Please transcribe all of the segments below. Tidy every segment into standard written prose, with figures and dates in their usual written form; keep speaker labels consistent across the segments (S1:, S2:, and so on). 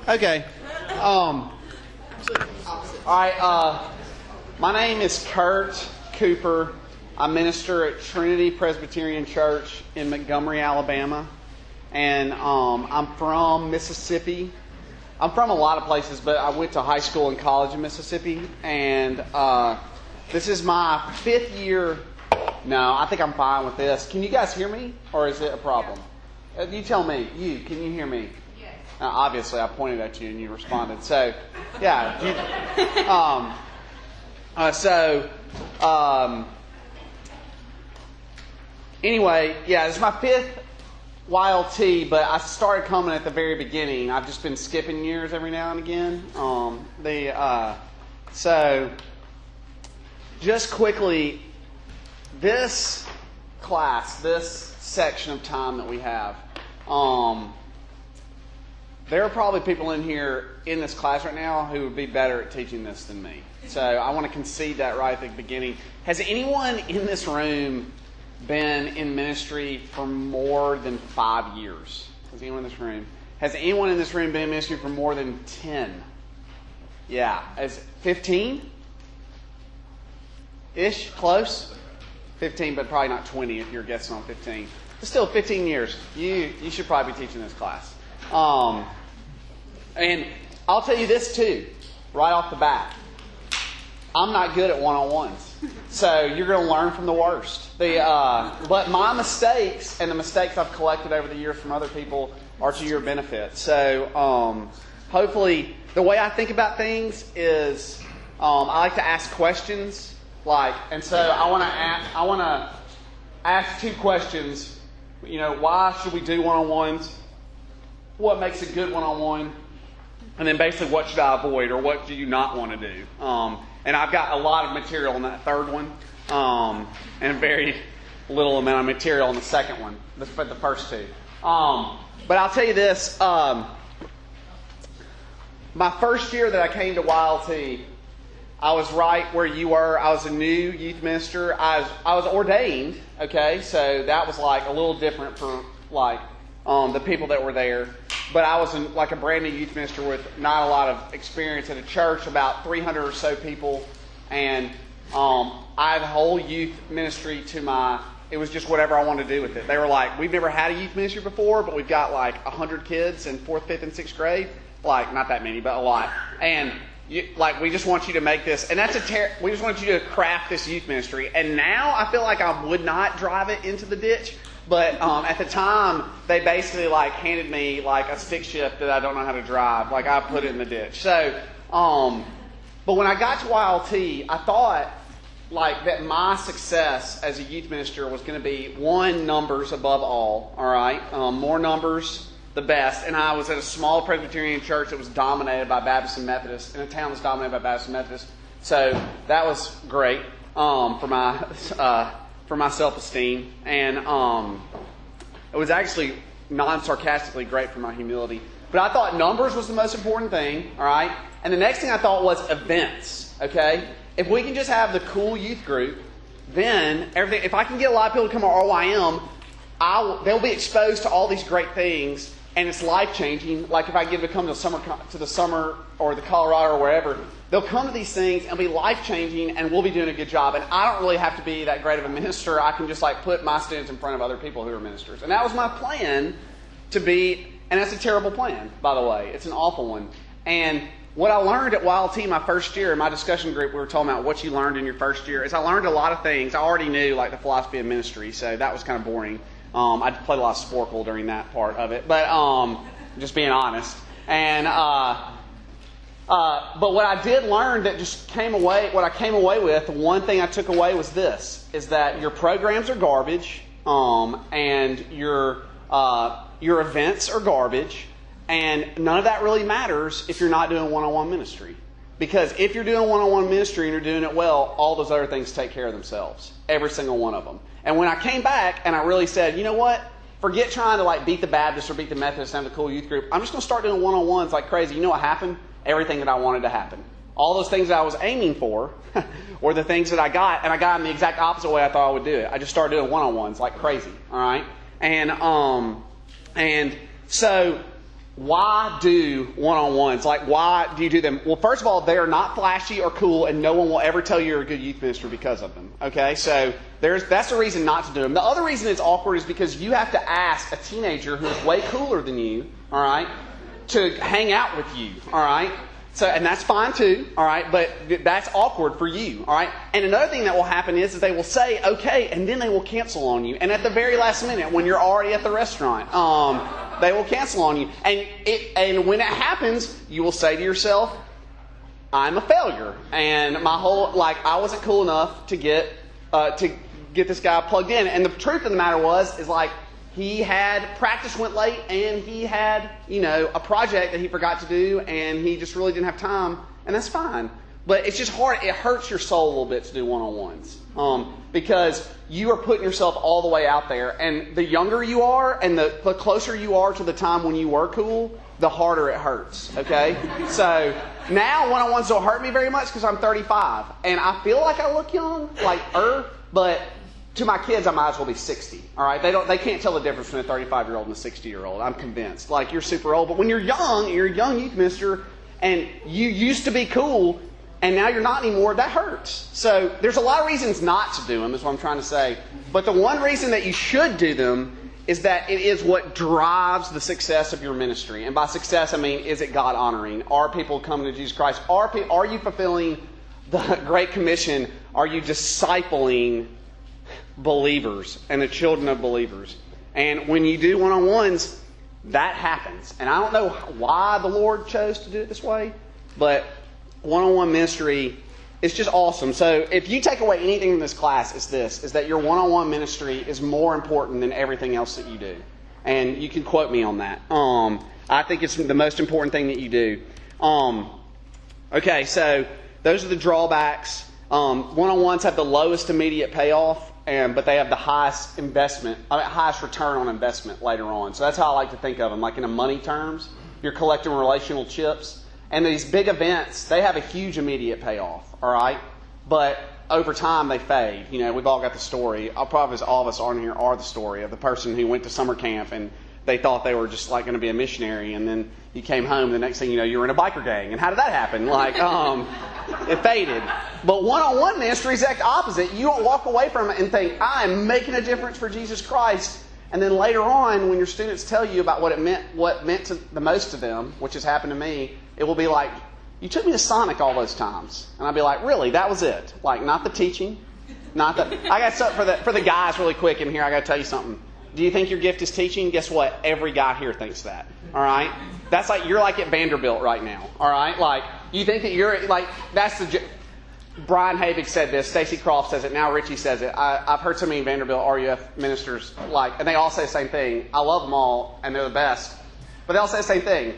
S1: Okay. All right. My name is Kurt Cooper. I minister at Trinity Presbyterian Church in Montgomery, Alabama. And I'm from Mississippi. I'm from a lot of places, but I went to high school and college in Mississippi. And this is my 5th year. No, I think I'm fine with this. Can you guys hear me? Or is it a problem? You tell me. Can you hear me?
S2: Yes.
S1: Obviously, I pointed at you and you responded. So, yeah. Anyway, yeah, this is my 5th YLT, but I started coming at the very beginning. I've just been skipping years every now and again. So, just quickly, this class, this section of time that we have, there are probably people in here in this class right now who would be better at teaching this than me. So I want to concede that right at the beginning. Has anyone in this room been in ministry for more than 5 years? Has anyone in this room? Has anyone in this room been in ministry for more than 10? Yeah. Is 15-ish? Close? 15, but probably not 20 if you're guessing on 15. But still, 15 years. You should probably be teaching this class. And I'll tell you this too, right off the bat. I'm not good at one-on-ones. So you're going to learn from the worst. But my mistakes and the mistakes I've collected over the years from other people are to your benefit. So hopefully, the way I think about things is I like to ask questions. And so I want to ask 2 questions. Why should we do one-on-ones? What makes a good one-on-one? And then basically, what should I avoid, or what do you not want to do? And I've got a lot of material on that third one, and very little amount of material on the second one, the first 2. But I'll tell you this. My first year that I came to YLT, I was right where you were. I was a new youth minister. I was ordained, okay? So that was like a little different for the people that were there. But I was like a brand new youth minister with not a lot of experience at a church, about 300 or so people. And I had a whole youth ministry it was just whatever I wanted to do with it. They were like, we've never had a youth ministry before, but we've got like 100 kids in 4th, 5th, and 6th grade. Not that many, but a lot. And we just want you to make this, and we just want you to craft this youth ministry. And now I feel like I would not drive it into the ditch. But at the time, they basically handed me a stick shift that I don't know how to drive. I put it in the ditch. So, but when I got to YLT, I thought that my success as a youth minister was going to be, 1, numbers above all right? More numbers, the best. And I was at a small Presbyterian church that was dominated by Baptists and Methodists, in a town that's dominated by Baptists and Methodists. So that was great for my self-esteem, and it was actually non-sarcastically great for my humility. But I thought numbers was the most important thing, all right? And the next thing I thought was events, okay? If we can just have the cool youth group, then everything. If I can get a lot of people to come to RYM, they'll be exposed to all these great things, and it's life-changing. Like if I get them to come to the summer or the Colorado or wherever, they'll come to these things and be life-changing, and we'll be doing a good job. And I don't really have to be that great of a minister. I can just put my students in front of other people who are ministers. And that was my plan to be, and that's a terrible plan, by the way. It's an awful one. And what I learned at YLT my first year, in my discussion group, we were talking about what you learned in your first year, is I learned a lot of things. I already knew the philosophy of ministry, so that was kind of boring. I played a lot of Sporkle during that part of it, but just being honest. And but what I did learn that just what I came away with, the one thing I took away was this, is that your programs are garbage, and your events are garbage, and none of that really matters if you're not doing one-on-one ministry. Because if you're doing one-on-one ministry and you're doing it well, all those other things take care of themselves. Every single one of them. And when I came back and I really said, you know what? Forget trying to beat the Baptists or beat the Methodists and have the cool youth group. I'm just going to start doing one-on-ones like crazy. You know what happened? Everything that I wanted to happen. All those things that I was aiming for were the things that I got, and I got them the exact opposite way I thought I would do it. I just started doing one-on-ones like crazy. All right? And so why do one-on-ones? Like, why do you do them? Well, first of all, they are not flashy or cool, and no one will ever tell you you're a good youth minister because of them. Okay, so that's the reason not to do them. The other reason it's awkward is because you have to ask a teenager who is way cooler than you, all right, to hang out with you, all right? So, and that's fine too, all right, but that's awkward for you, all right? And another thing that will happen is they will say, okay, and then they will cancel on you. And at the very last minute, when you're already at the restaurant, they will cancel on you. And when it happens, you will say to yourself, I'm a failure. And I wasn't cool enough to get this guy plugged in. And the truth of the matter is he had practice went late, and he had, a project that he forgot to do, and he just really didn't have time, and that's fine. But it's just hard. It hurts your soul a little bit to do one-on-ones because you are putting yourself all the way out there. And the younger you are and the closer you are to the time when you were cool, the harder it hurts, okay? So now one-on-ones don't hurt me very much because I'm 35. And I feel like I look young, but to my kids, I might as well be 60. All right, they can't tell the difference between a 35-year-old and a 60-year-old. I'm convinced. Like, you're super old, but when you're young youth minister, and you used to be cool, and now you're not anymore, that hurts. So there's a lot of reasons not to do them, is what I'm trying to say. But the one reason that you should do them is that it is what drives the success of your ministry. And by success, I mean, is it God honoring? Are people coming to Jesus Christ? Are you fulfilling the Great Commission? Are you discipling believers and the children of believers? And when you do one-on-ones, that happens. And I don't know why the Lord chose to do it this way, but one-on-one ministry is just awesome. So if you take away anything from this class, is that your one-on-one ministry is more important than everything else that you do. And you can quote me on that. I think it's the most important thing that you do. Okay, so those are the drawbacks. One-on-ones have the lowest immediate payoff, but they have the highest highest return on investment later on. So that's how I like to think of them. Like in a money terms, you're collecting relational chips. And these big events, they have a huge immediate payoff, all right? But over time, they fade. We've all got the story. Probably all of us on here are the story of the person who went to summer camp and they thought they were just like going to be a missionary, and then you came home, the next thing you know, you were in a biker gang. And how did that happen? It faded. But one-on-one ministry is the exact opposite. You don't walk away from it and think, I'm making a difference for Jesus Christ. And then later on, when your students tell you about what meant the most to them, which has happened to me, it will be like, you took me to Sonic all those times. And I'll be like, really? That was it? Like, not the teaching? I got something for the guys really quick in here. I got to tell you something. Do you think your gift is teaching? Guess what? Every guy here thinks that. All right? That's like, you're like at Vanderbilt right now. All right? Like, you think that you're like, that's the... Brian Habig said this. Stacey Croft says it. Now Richie says it. I've heard so many Vanderbilt RUF ministers, and they all say the same thing. I love them all, and they're the best. But they all say the same thing.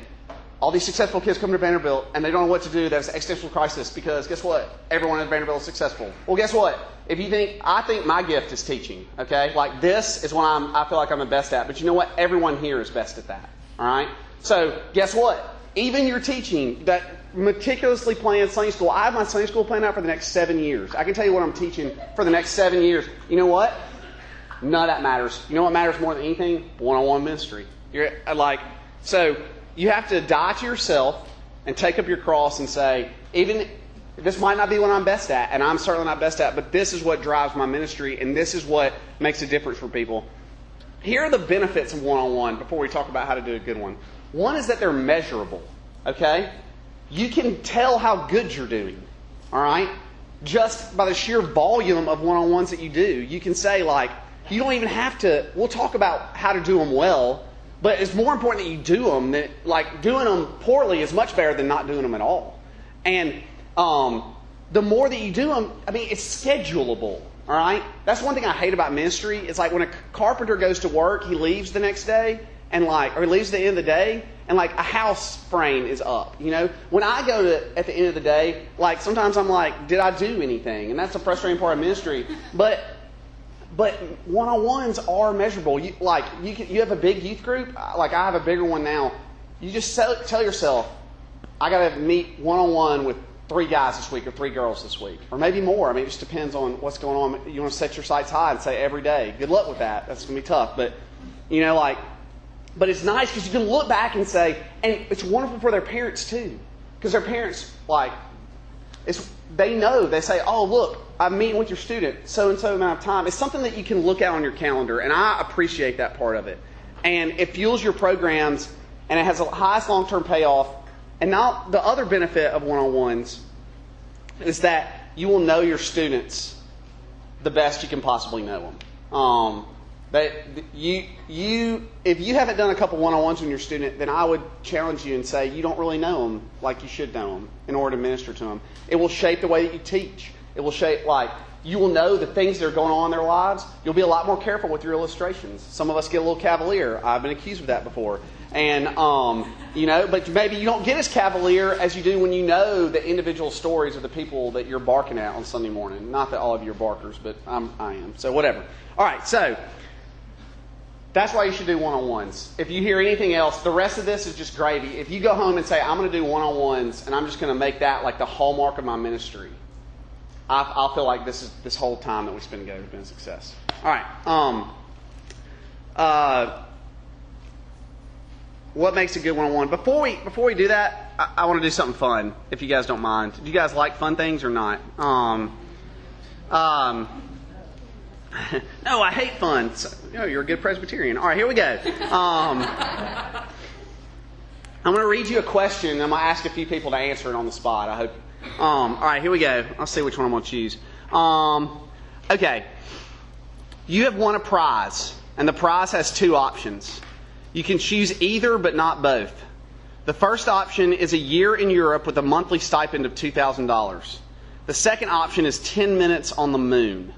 S1: All these successful kids come to Vanderbilt, and they don't know what to do. There's an existential crisis because guess what? Everyone at Vanderbilt is successful. Well, guess what? I think my gift is teaching. Okay, like this is what I feel like I'm the best at. But you know what? Everyone here is best at that. All right. So guess what? Even your teaching, that meticulously planned Sunday school. I have my Sunday school planned out for the next 7 years. I can tell you what I'm teaching for the next 7 years. You know what? None of that matters. You know what matters more than anything? One-on-one ministry. So you have to die to yourself and take up your cross and say, even this might not be what I'm best at, and I'm certainly not best at, but this is what drives my ministry, and this is what makes a difference for people. Here are the benefits of one-on-one before we talk about how to do a good one. One is that they're measurable, okay? You can tell how good you're doing, all right? Just by the sheer volume of one-on-ones that you do. You can say, you don't even have to, we'll talk about how to do them well, but it's more important that you do them. Doing them poorly is much better than not doing them at all. And the more that you do them, it's schedulable, all right? That's one thing I hate about ministry. It's like when a carpenter goes to work, he leaves the next day, or he leaves at the end of the day, and a house frame is up. When I go at the end of the day, sometimes I'm like, did I do anything? And that's a frustrating part of ministry. But one-on-ones are measurable. You have a big youth group. I have a bigger one now. You just tell yourself, I got to meet one-on-one with 3 guys this week or 3 girls this week, or maybe more. It just depends on what's going on. You want to set your sights high and say every day. Good luck with that. That's going to be tough. But But it's nice because you can look back and say, and it's wonderful for their parents too. Because their parents, they know, they say, oh, look, I'm meeting with your student so-and-so amount of time. It's something that you can look at on your calendar, and I appreciate that part of it. And it fuels your programs, and it has the highest long-term payoff. And now the other benefit of one-on-ones is that you will know your students the best you can possibly know them. If you haven't done a couple one-on-ones with your student, then I would challenge you and say you don't really know them like you should know them in order to minister to them. It will shape the way that you teach. It will shape, you will know the things that are going on in their lives. You'll be a lot more careful with your illustrations. Some of us get a little cavalier. I've been accused of that before. And, but maybe you don't get as cavalier as you do when you know the individual stories of the people that you're barking at on Sunday morning. Not that all of you are barkers, but I am. So whatever. All right, so that's why you should do one-on-ones. If you hear anything else, the rest of this is just gravy. If you go home and say, I'm going to do one-on-ones, and I'm just going to make that like the hallmark of my ministry, I'll feel like this whole time that we spend together has been a success. All right. What makes a good one-on-one? Before we do that, I want to do something fun, if you guys don't mind. Do you guys like fun things or not? No, I hate fun. So, you're a good Presbyterian. All right, here we go. I'm going to read you a question, and I'm going to ask a few people to answer it on the spot. I hope. All right, here we go. I'll see which one I'm going to choose. Okay. You have won a prize, and the prize has two options. You can choose either, but not both. The first option is a year in Europe with a monthly stipend of $2,000. The second option is 10 minutes on the moon.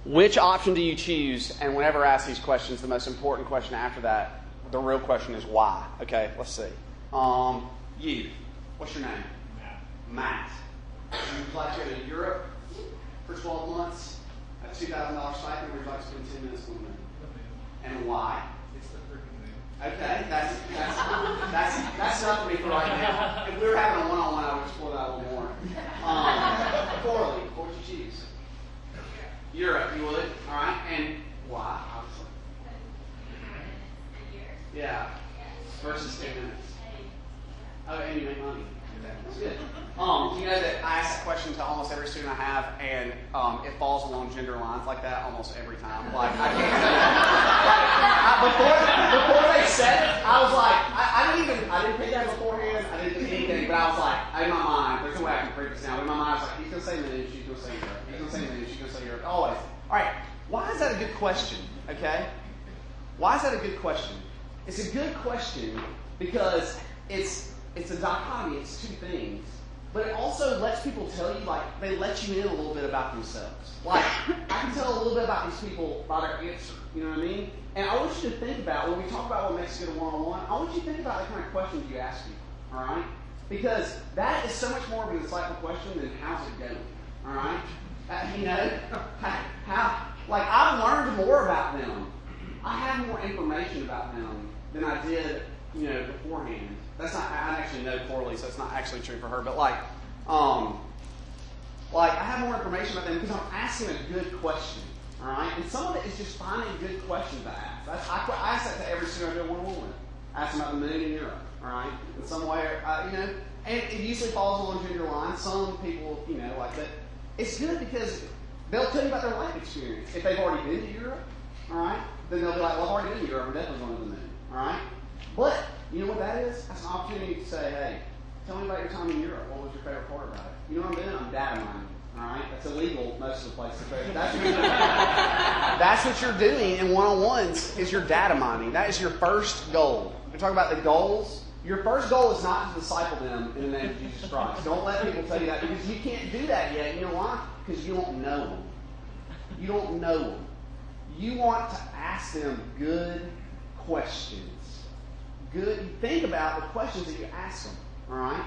S1: Which option do you choose? And whenever I ask these questions, the most important question after that, the real question is why. Okay, let's see. You. What's your name? Matt. Would you like to go to Europe for 12 months at $2,000 stipend, or would you like to spend 10 minutes on the moon? And why?
S2: It's the freaking moon.
S1: Okay, that's enough for me for right now. If we were having a one-on-one, I would explore that a little more. Corley, what would you choose? Europe, you would? All right, and why? Obviously. Yeah. Versus 10 minutes. Oh, and you make money. That's good. You know that I ask that question to almost every student I have, and it falls along gender lines like that almost every time. Like I can't say before they said it, I was like, I didn't pick that beforehand. I didn't do anything, but I was like, in my mind, there's no way I can predict this now. But in my mind, I was like, he's gonna say moon, she's gonna say Europe. He's gonna say moon, she's gonna say Europe. Always. All right. Why is that a good question? Okay. Why is that a good question? It's a good question because it's a dichotomy. It's two things. But it also lets people tell you, they let you in a little bit about themselves. I can tell a little bit about these people by their answer. You know what I mean? And I want you to think about, when we talk about what makes a good one-on-one, I want you to think about the kind of questions you ask people. All right? Because that is so much more of an insightful question than how's it going. All right? I've learned more about them. I have more information about them than I did, beforehand. That's not. I actually know Corley, so it's not actually true for her. But I have more information about them because I'm asking a good question. All right, and some of it is just finding good questions to ask. I ask that to every student I do one-on-one. Ask them about the moon in Europe. All right, in some way, and it usually falls along gender lines. Some people, but it's good because they'll tell you about their life experience. If they've already been to Europe, all right, then they'll be like, well, I've already been to Europe. I'm definitely going to the moon. All right, but you know what that is? That's an opportunity to say, hey, tell me about your time in Europe. What was your favorite part about it? You know what I'm doing? I'm data mining. All right? That's illegal most of the places. But that's what you're doing in one-on-ones is you're data mining. That is your first goal. We're talking about the goals. Your first goal is not to disciple them in the name of Jesus Christ. Don't let people tell you that because you can't do that yet. You know why? Because you don't know them. You don't know them. You want to ask them good questions. Good. Think about the questions that you ask them. All right.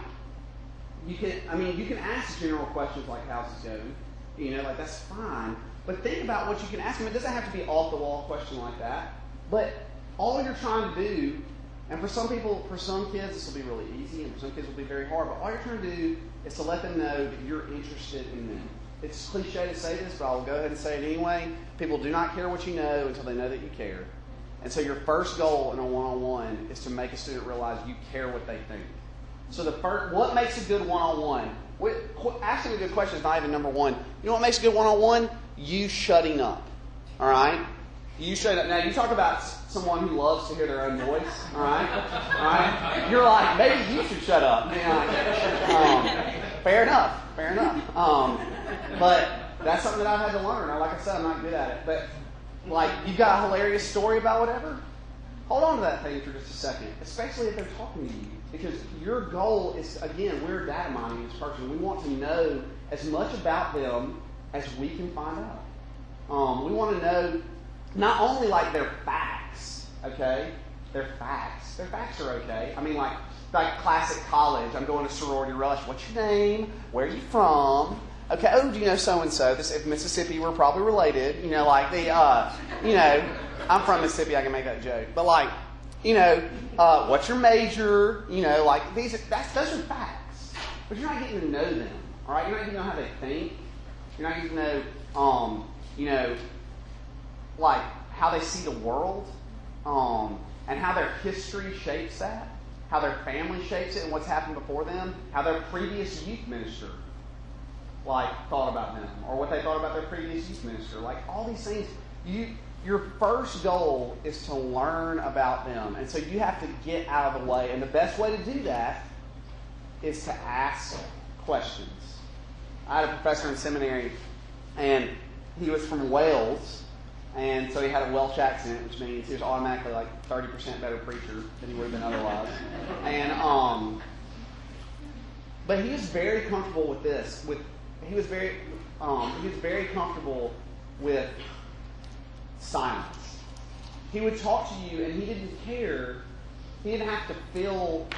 S1: You can ask general questions like how's it going. That's fine. But think about what you can ask them. It doesn't have to be off the wall question like that. But all you're trying to do, and for some people, for some kids, this will be really easy, and for some kids, it will be very hard. But all you're trying to do is to let them know that you're interested in them. It's cliche to say this, but I'll go ahead and say it anyway. People do not care what you know until they know that you care. And so your first goal in a one-on-one is to make a student realize you care what they think. So what makes a good one-on-one? Asking a good question is not even number one. You know what makes a good one-on-one? You shutting up. All right? You shutting up. Now, you talk about someone who loves to hear their own voice. All right? All right? You're like, maybe you should shut up. Fair enough. Fair enough. But that's something that I've had to learn. Like I said, I'm not good at it. But, like, you've got a hilarious story about whatever, hold on to that thing for just a second, especially if they're talking to you. Because your goal is, again, we're data mining this person. We want to know as much about them as we can find out. We want to know not only, like, their facts, okay? Their facts. Their facts are okay. I mean, like classic college. I'm going to sorority rush. What's your name? Where are you from? Okay, oh, do you know so-and-so? If Mississippi, we're probably related. You know, like I'm from Mississippi, I can make that joke. But like, what's your major? Like those are facts. But you're not getting to know them, all right? You're not getting to know how they think. You're not getting to know, like how they see the world, and how their history shapes that, how their family shapes it and what's happened before them, how their previous youth minister thought about them, or what they thought about their previous youth minister. Like all these things, your first goal is to learn about them. And so you have to get out of the way. And the best way to do that is to ask questions. I had a professor in seminary, and he was from Wales, and so he had a Welsh accent, which means he was automatically like 30% better preacher than he would have been otherwise. And but he was very comfortable with this. He was very comfortable with silence. He would talk to you, and he didn't care. He didn't have to fill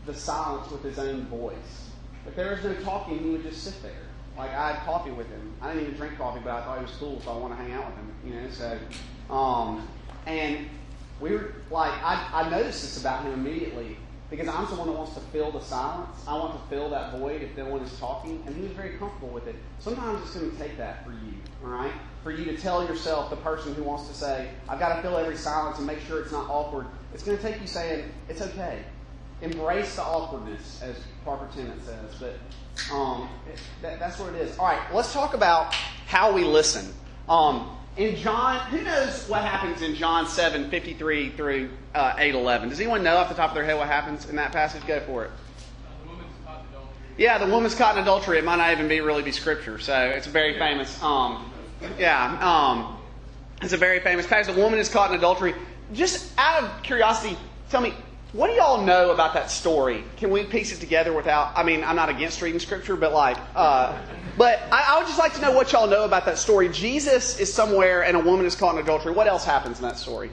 S1: the silence with his own voice. If there was no talking, he would just sit there. Like, I had coffee with him. I didn't even drink coffee, but I thought he was cool, so I want to hang out with him. So, and we were like, I noticed this about him immediately. Because I'm someone that wants to fill the silence. I want to fill that void if no one is talking. And he was very comfortable with it. Sometimes it's going to take that for you, all right? For you to tell yourself, the person who wants to say, I've got to fill every silence and make sure it's not awkward. It's going to take you saying, it's okay. Embrace the awkwardness, as Parker Tennant says. But that's what it is. All right, let's talk about how we listen. In John, who knows what happens in John 7:53 through 8:11? Does anyone know off the top of their head what happens in that passage? Go for it.
S2: The woman's caught in adultery.
S1: Yeah, the woman's caught in adultery. It might not even really be scripture, so it's a very famous. It's a very famous passage. The woman is caught in adultery. Just out of curiosity, tell me, what do y'all know about that story? Can we piece it together without? I mean, I'm not against reading scripture, but but I would just like to know what y'all know about that story. Jesus is somewhere and a woman is caught in adultery. What else happens in that story?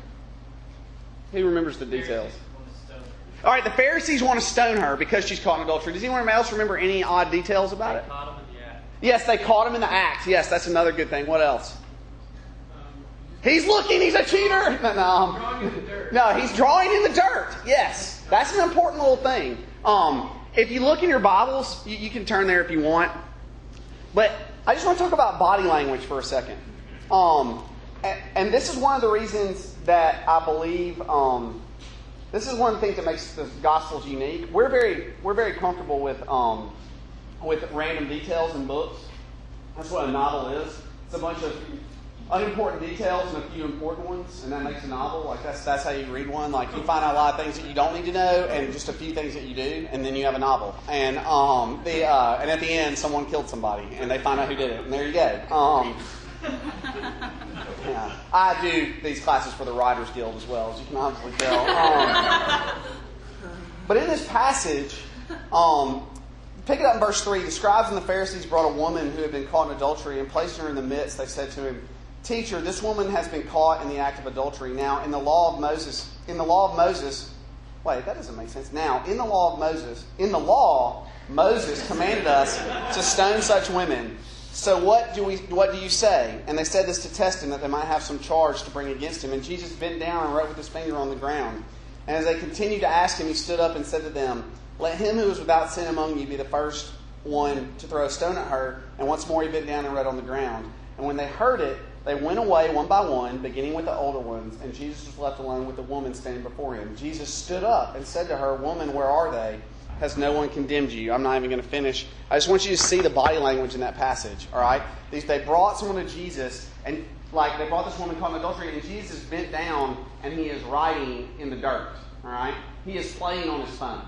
S1: Who remembers the details? All right, the Pharisees want to stone her because she's caught in adultery. Does anyone else remember any odd details about it?
S2: They caught him in the act.
S1: Yes, they caught him in the act. Yes, that's another good thing. What else? He's looking. He's a cheater. No, he's drawing in the dirt. Yes, that's an important little thing. If you look in your Bibles, you can turn there if you want. But I just want to talk about body language for a second. And this is one of the reasons that I believe. This is one of the things that makes the Gospels unique. We're very comfortable with random details in books. That's what a novel is. It's a bunch of unimportant details and a few important ones, and that makes a novel. Like that's how you read one. Like you find out a lot of things that you don't need to know, and just a few things that you do, and then you have a novel. And and at the end, someone killed somebody, and they find out who did it, and there you go. Yeah, I do these classes for the Writers Guild as well, as you can obviously tell. But in this passage, pick it up in verse 3. The scribes and the Pharisees brought a woman who had been caught in adultery and placed her in the midst. They said to him, "Teacher, this woman has been caught in the act of adultery. Now, in the law of Moses, wait, that doesn't make sense. Now, in the law, Moses commanded us to stone such women. So what do you say?" And they said this to test him, that they might have some charge to bring against him. And Jesus bent down and wrote with his finger on the ground. And as they continued to ask him, he stood up and said to them, "Let him who is without sin among you be the first one to throw a stone at her." And once more he bent down and wrote on the ground. And when they heard it, They went away one by one, beginning with the older ones, and Jesus was left alone with the woman standing before him. Jesus stood up and said to her, "Woman, where are they? Has no one condemned you?" I'm not even going to finish. I just want you to see the body language in that passage, all right? They brought someone to Jesus, and they brought this woman caught in adultery, and Jesus bent down, and he is writing in the dirt, all right? He is playing on his phone,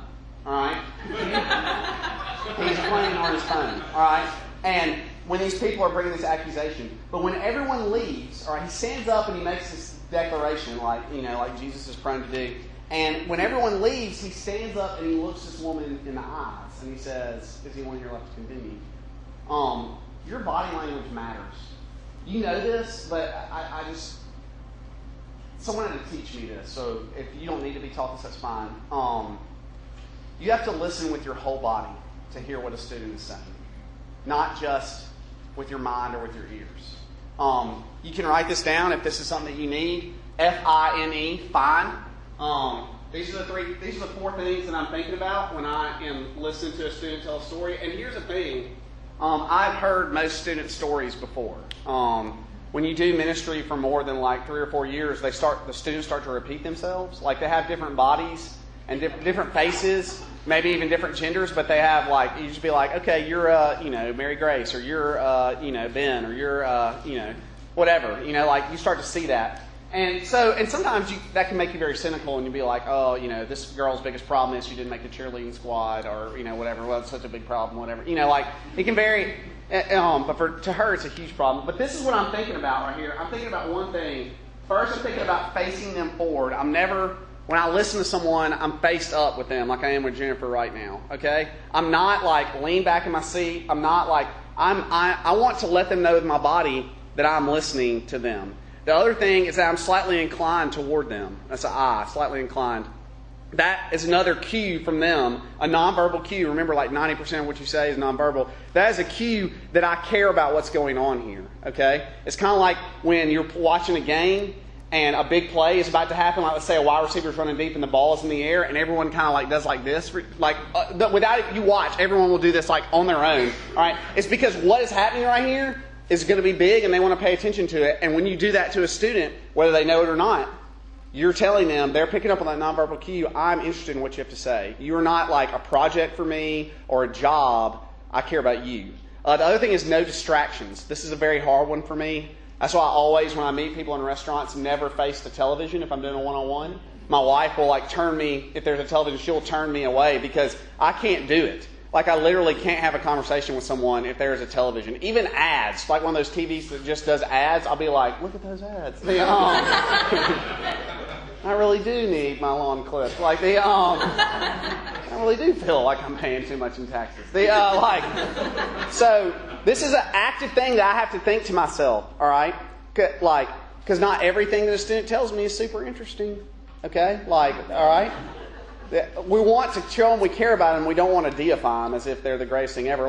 S1: all right? He's playing on his phone, all right? And when these people are bringing this accusation, but when everyone leaves, all right, he stands up and he makes this declaration, like Jesus is prone to do. And when everyone leaves, he stands up and he looks this woman in the eyes and he says, "Is anyone here left to condemn you?" Your body language matters. You know this, but I just someone had to teach me this. So if you don't need to be taught this, that's fine. You have to listen with your whole body to hear what a student is saying, not just with your mind or with your ears. You can write this down if this is something that you need. FINE, fine. These are the four things that I'm thinking about when I am listening to a student tell a story. And here's the thing. I've heard most student stories before. When you do ministry for more than 3 or 4 years, the students start to repeat themselves. Like they have different bodies and different faces, maybe even different genders, but they have you just be like, okay, you're Mary Grace, or you're Ben, or you're whatever. You start to see that. And sometimes that can make you very cynical, and you'll be like, oh, this girl's biggest problem is she didn't make the cheerleading squad, or whatever. Well, it's such a big problem, whatever. It can vary. But to her, it's a huge problem. But this is what I'm thinking about right here. I'm thinking about one thing. First, I'm thinking about facing them forward. When I listen to someone, I'm faced up with them, like I am with Jennifer right now. Okay, I'm not lean back in my seat. I'm not I want to let them know with my body that I'm listening to them. The other thing is that I'm slightly inclined toward them. That's an I, slightly inclined. That is another cue from them, a nonverbal cue. Remember, 90% of what you say is nonverbal. That is a cue that I care about what's going on here. Okay? It's kind of like when you're watching a game and a big play is about to happen. Let's say a wide receiver is running deep and the ball is in the air, and everyone kind of does this. Without it, you watch, everyone will do this on their own. All right? It's because what is happening right here is going to be big, and they want to pay attention to it. And when you do that to a student, whether they know it or not, you're telling them, they're picking up on that nonverbal cue, I'm interested in what you have to say. You're not a project for me or a job. I care about you. The other thing is no distractions. This is a very hard one for me. That's why I always, when I meet people in restaurants, never face the television if I'm doing a one-on-one. My wife will turn me, if there's a television, she'll turn me away because I can't do it. I literally can't have a conversation with someone if there is a television. Even ads, one of those TVs that just does ads, I'll be like, look at those ads. I really do need my lawn clipped. I really do feel like I'm paying too much in taxes. So this is an active thing that I have to think to myself, all right? Because not everything that a student tells me is super interesting, okay? All right? We want to show them we care about them. We don't want to deify them as if they're the greatest thing ever.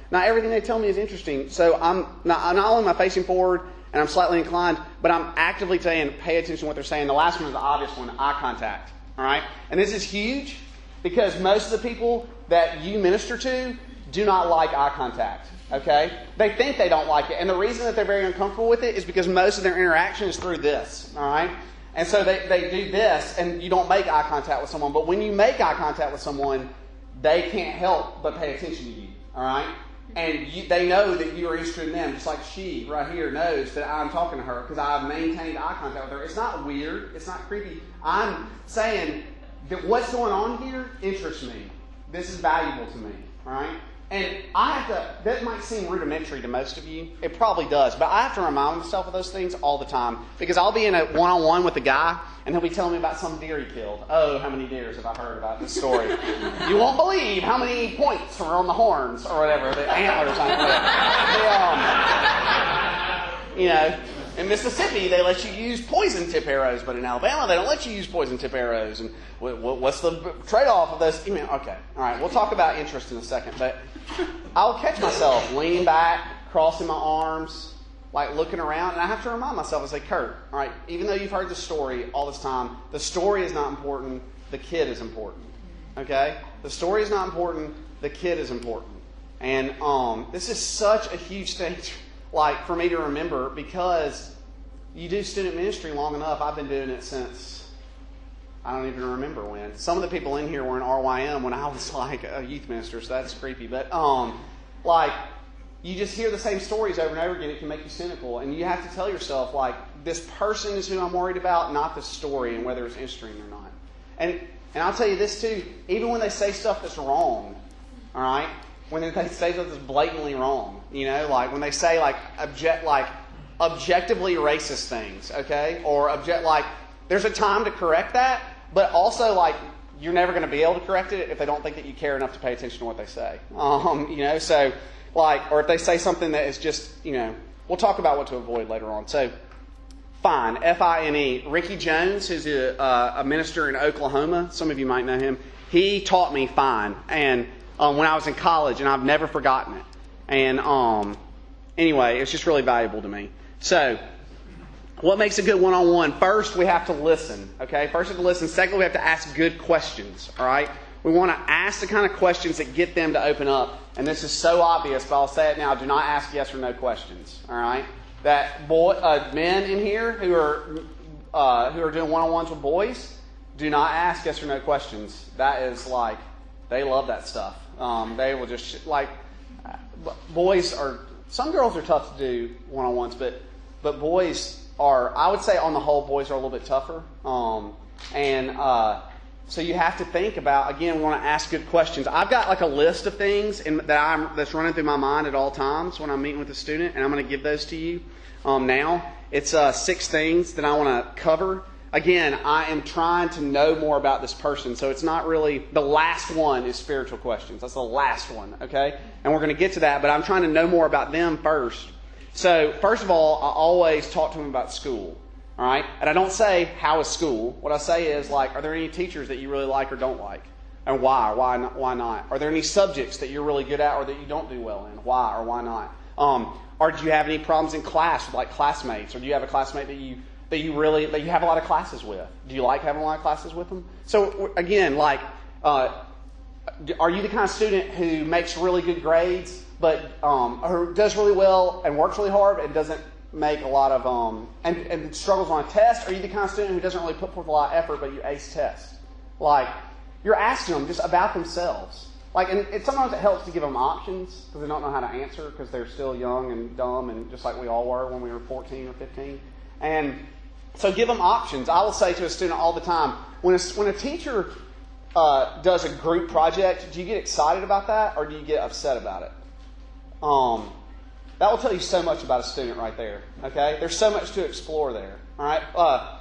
S1: Not everything they tell me is interesting. So I'm not only am I facing forward and I'm slightly inclined, but I'm actively saying, pay attention to what they're saying. The last one is the obvious one, eye contact. All right? And this is huge because most of the people that you minister to do not like eye contact. Okay? They think they don't like it. And the reason that they're very uncomfortable with it is because most of their interaction is through this. All right? And so they do this, and you don't make eye contact with someone. But when you make eye contact with someone, they can't help but pay attention to you. All right? And they know that you are interested in them, just like she right here knows that I'm talking to her because I've maintained eye contact with her. It's not weird. It's not creepy. I'm saying that what's going on here interests me. This is valuable to me. All right? And that might seem rudimentary to most of you. It probably does. But I have to remind myself of those things all the time. Because I'll be in a one-on-one with a guy, and he'll be telling me about some deer he killed. Oh, how many deers have I heard about this story? You won't believe how many points are on the horns, or whatever, the antlers on it. In Mississippi, they let you use poison tip arrows, but in Alabama, they don't let you use poison tip arrows. And what's the trade-off of this? Okay, all right, we'll talk about interest in a second. But I'll catch myself leaning back, crossing my arms, looking around, and I have to remind myself and say, Kurt, all right, even though you've heard the story all this time, the story is not important, the kid is important. Okay? The story is not important, the kid is important. And this is such a huge thing, for me to remember because you do student ministry long enough. I've been doing it since I don't even remember when. Some of the people in here were in RYM when I was like a youth minister, so that's creepy. But like, you just hear the same stories over and over again. It can make you cynical, and you have to tell yourself, like, this person is who I'm worried about, not the story and whether it's interesting or not. And I'll tell you this too. Even when they say stuff that's wrong, all right, when they say stuff that's blatantly wrong, like when they say objectively racist things, okay, or there's a time to correct that, but also like you're never going to be able to correct it if they don't think that you care enough to pay attention to what they say, so like, or if they say something that is just, we'll talk about what to avoid later on. So, fine, F-I-N-E. Ricky Jones, who's a minister in Oklahoma, some of you might know him, he taught me fine, and when I was in college, and I've never forgotten it. And anyway, it's just really valuable to me. So, what makes a good one-on-one? First, we have to listen, okay? First, we have to listen. Second, we have to ask good questions, all right? We want to ask the kind of questions that get them to open up. And this is so obvious, but I'll say it now. Do not ask yes or no questions, all right? That men in here who are doing one-on-ones with boys, do not ask yes or no questions. That is like, they love that stuff. They will just, boys are, some girls are tough to do one-on-ones, but boys are, I would say on the whole, boys are a little bit tougher. So you have to think about, again, we want to ask good questions. I've got like a list of things that's running through my mind at all times when I'm meeting with a student, and I'm going to give those to you now. It's 6 things that I want to cover. Again, I am trying to know more about this person, so it's not really, the last one is spiritual questions. That's the last one, okay? And we're going to get to that, but I'm trying to know more about them first. So, first of all, I always talk to them about school. All right? And I don't say, how is school? What I say is, like, are there any teachers that you really like or don't like? And why? Why not? Are there any subjects that you're really good at or that you don't do well in? Why or why not? Or do you have any problems in class with, like, classmates? Or do you have a classmate that you have a lot of classes with? Do you like having a lot of classes with them? So, again, like, are you the kind of student who makes really good grades, but or does really well and works really hard and doesn't make a lot of and struggles on a test? Or are you the kind of student who doesn't really put forth a lot of effort but you ace tests? Like, you're asking them just about themselves. Like, and sometimes it helps to give them options because they don't know how to answer because they're still young and dumb, and just like we all were when we were 14 or 15. And so give them options. I will say to a student all the time, when a teacher does a group project, do you get excited about that or do you get upset about it? That will tell you so much about a student right there, okay? There's so much to explore there, all right? Are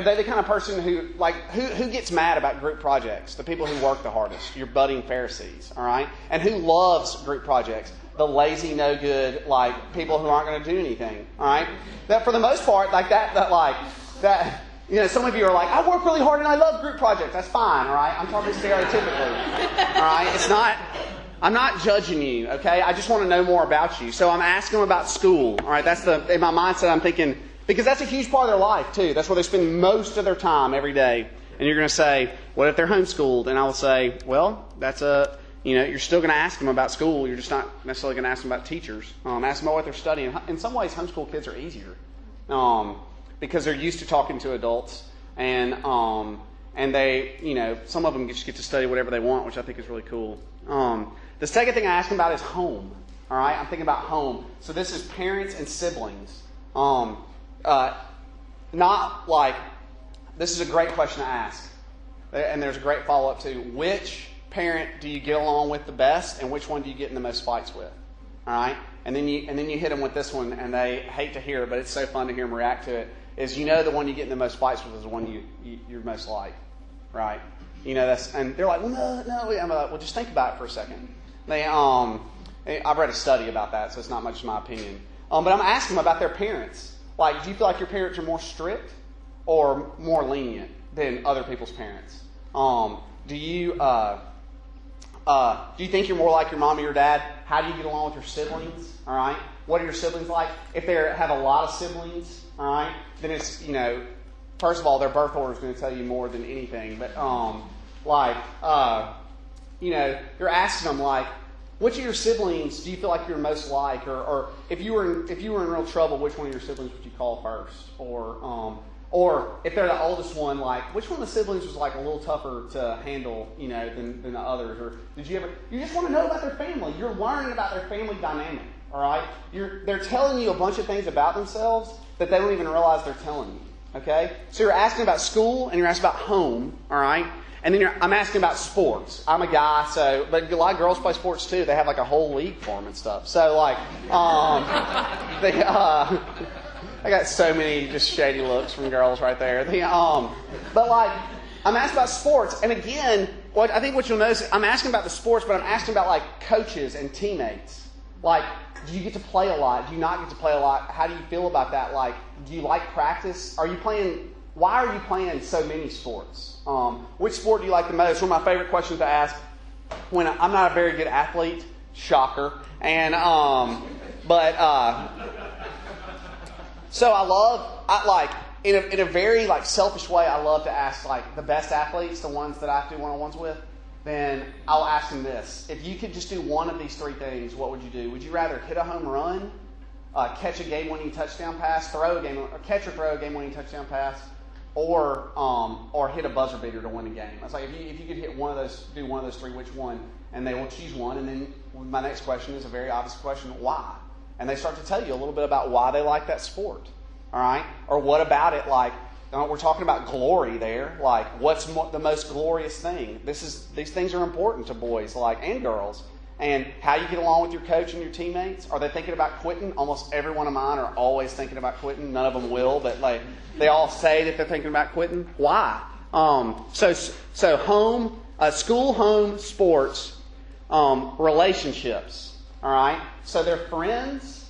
S1: they the kind of person who gets mad about group projects? The people who work the hardest, your budding Pharisees, all right? And who loves group projects? The lazy, no good, like, people who aren't going to do anything, all right? That for the most part, some of you are like, I work really hard and I love group projects. That's fine, all right? I'm talking stereotypically, all right? I'm not judging you, okay? I just want to know more about you. So I'm asking them about school, all right? That's in my mindset, I'm thinking, because that's a huge part of their life, too. That's where they spend most of their time every day. And you're going to say, what if they're homeschooled? And I will say, well, you're still going to ask them about school. You're just not necessarily going to ask them about teachers. Ask them about what they're studying. In some ways, homeschool kids are easier because they're used to talking to adults. And they, some of them just get to study whatever they want, which I think is really cool. The second thing I ask them about is home. All right, I'm thinking about home. So this is parents and siblings. This is a great question to ask. And there's a great follow-up to which parent do you get along with the best and which one do you get in the most fights with? All right? And then you hit them with this one, and they hate to hear it, but it's so fun to hear them react to it, is the one you get in the most fights with is the one you're most like. Right? And they're like, well, no. I'm like, well, just think about it for a second. I've read a study about that, so it's not much my opinion. But I'm asking them about their parents. Like, do you feel like your parents are more strict or more lenient than other people's parents? Do you think you're more like your mom or your dad? How do you get along with your siblings? All right. What are your siblings like? If they have a lot of siblings, all right, then it's, first of all, their birth order is going to tell you more than anything. But you're asking them, like, which of your siblings do you feel like you're most like, or if you were in real trouble, which one of your siblings would you call first, or if they're the oldest one, like which one of the siblings was like a little tougher to handle, than the others, or did you ever? You just want to know about their family. You're learning about their family dynamic. All right, they're telling you a bunch of things about themselves that they don't even realize they're telling you. Okay, so you're asking about school and you're asking about home. All right. And then I'm asking about sports. I'm a guy, but a lot of girls play sports too. They have like a whole league for them and stuff. So like, I got so many just shady looks from girls right there. But like, I'm asking about sports, and again, I think what you'll notice, I'm asking about the sports, but I'm asking about like coaches and teammates. Like, do you get to play a lot? Do you not get to play a lot? How do you feel about that? Like, do you like practice? Why are you playing so many sports? Which sport do you like the most? One of my favorite questions to ask when I'm not a very good athlete, shocker. And so in a very like selfish way, I love to ask like the best athletes, the ones that I have to do one-on-ones with. Then I'll ask them this: if you could just do one of these three things, what would you do? Would you rather hit a home run, catch a game-winning touchdown pass, catch or throw a game-winning touchdown pass, or hit a buzzer beater to win a game? I was like, if you could do one of those three, which one? And they will choose one. And then my next question is a very obvious question: why? And they start to tell you a little bit about why they like that sport. All right, or what about it? Like, we're talking about glory there. Like, what's the most glorious thing? These things are important to boys, and girls. And how you get along with your coach and your teammates. Are they thinking about quitting? Almost every one of mine are always thinking about quitting. None of them will, but they all say that they're thinking about quitting. Why? So home, school, home, sports, relationships. All right. So they're friends,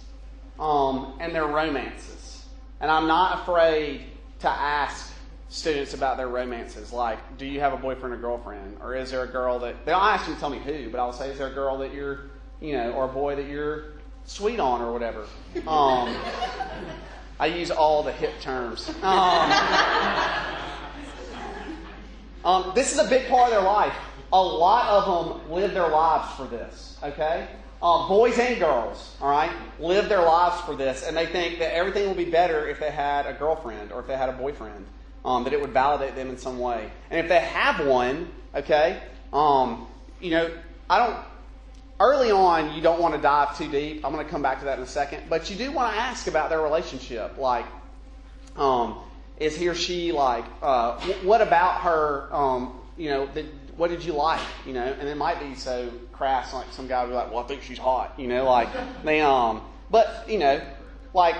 S1: and they're romances. And I'm not afraid to ask students about their romances. Like, do you have a boyfriend or girlfriend? Or is there a girl that... They'll ask you to tell me who, but I'll say, is there a girl that you're, or a boy that you're sweet on or whatever? I use all the hip terms. This is a big part of their life. A lot of them live their lives for this, okay? Boys and girls, all right, live their lives for this, and they think that everything will be better if they had a girlfriend or if they had a boyfriend, that it would validate them in some way. And if they have one, okay, early on, you don't want to dive too deep. I'm going to come back to that in a second. But you do want to ask about their relationship. Like, is he or she like, what about her, what did you like? And it might be so crass, like some guy would be like, well, I think she's hot. Like,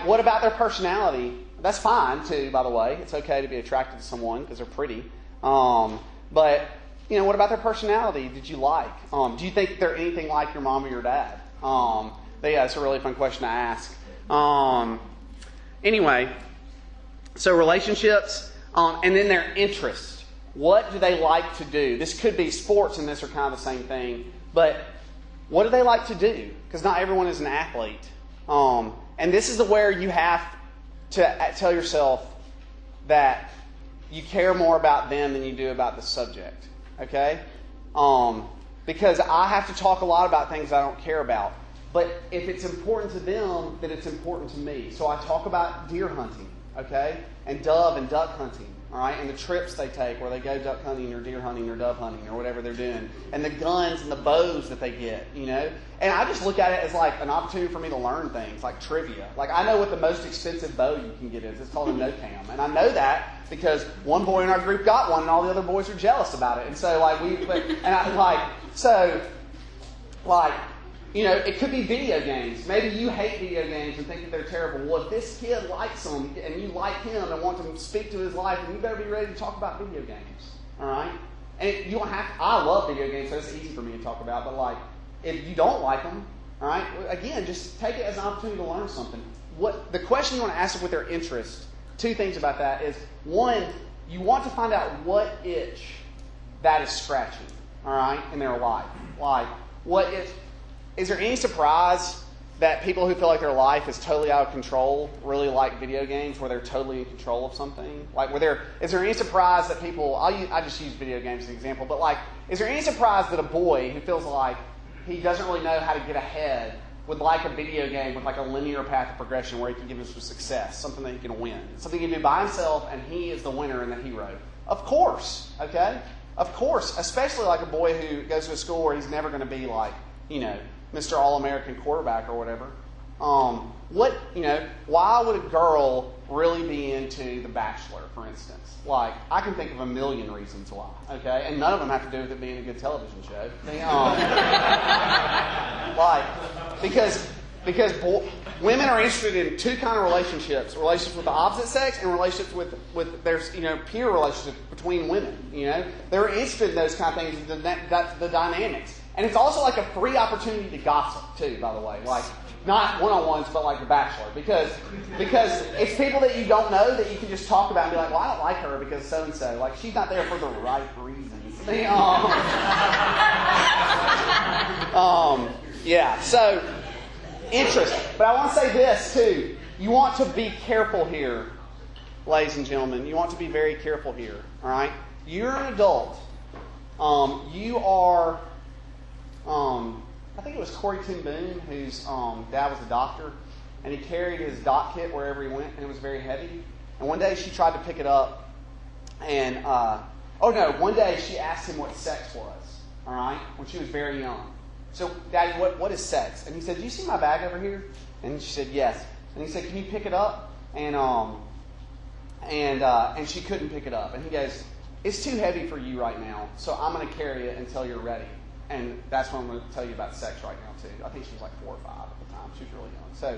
S1: what about their personality? That's fine too, by the way. It's okay to be attracted to someone because they're pretty. But, what about their personality? Did you like? Do you think they're anything like your mom or your dad? It's a really fun question to ask. Anyway, so relationships, and then their interests. What do they like to do? This could be sports, and this are kind of the same thing. But what do they like to do? Because not everyone is an athlete. And this is where you have to tell yourself that you care more about them than you do about the subject. Okay? Because I have to talk a lot about things I don't care about. But if it's important to them, then it's important to me. So I talk about deer hunting, okay? And dove and duck hunting, all right? And the trips they take where they go duck hunting or deer hunting or dove hunting or whatever they're doing. And the guns and the bows that they get, And I just look at it as like an opportunity for me to learn things, like trivia. Like, I know what the most expensive bow you can get is. It's called a no-cam. And I know that because one boy in our group got one and all the other boys are jealous about it. And so, it could be video games. Maybe you hate video games and think that they're terrible. Well, if this kid likes them and you like him and want to speak to his life, then you better be ready to talk about video games. All right? And you don't have to, I love video games, so it's easy for me to talk about. But, if you don't like them, all right, again, just take it as an opportunity to learn something. The question you want to ask them with their interest, two things about that is, one, you want to find out what itch that is scratching, all right, in their life. Like, what itch... Is there any surprise that people who feel like their life is totally out of control really like video games where they're totally in control of something? Is there any surprise that people... I just use video games as an example, but is there any surprise that a boy who feels like he doesn't really know how to get ahead with like a video game with like a linear path of progression where he can give him some success, something that he can win, something he can do by himself, and he is the winner and the hero. Of course, okay? Of course, especially like a boy who goes to a school where he's never going to be like, Mr. All-American quarterback or whatever. Why would a girl really be into The Bachelor, for instance? Like, I can think of a million reasons why, okay? And none of them have to do with it being a good television show. Because women are interested in two kind of relationships with the opposite sex and relationships with there's peer relationships between women. They're interested in those kind of things, the dynamics, and it's also like a free opportunity to gossip too. By the way, like not one-on-ones, but like The Bachelor, because it's people that you don't know that you can just talk about and be like, well, I don't like her because so and so, like she's not there for the right reasons. So interest. But I want to say this too. You want to be careful here, ladies and gentlemen. You want to be very careful here. All right? You're an adult. You are. I think it was Corey Ten Boom, whose dad was a doctor, and he carried his doc kit wherever he went, and it was very heavy. And one day she tried to pick it up, and one day she asked him what sex was. All right, when she was very young. So, Daddy, what is sex? And he said, do you see my bag over here? And she said, yes. And he said, can you pick it up? And she couldn't pick it up. And he goes, it's too heavy for you right now, so I'm going to carry it until you're ready. And that's when I'm going to tell you about sex right now, too. I think she was like 4 or 5 at the time. She was really young. So,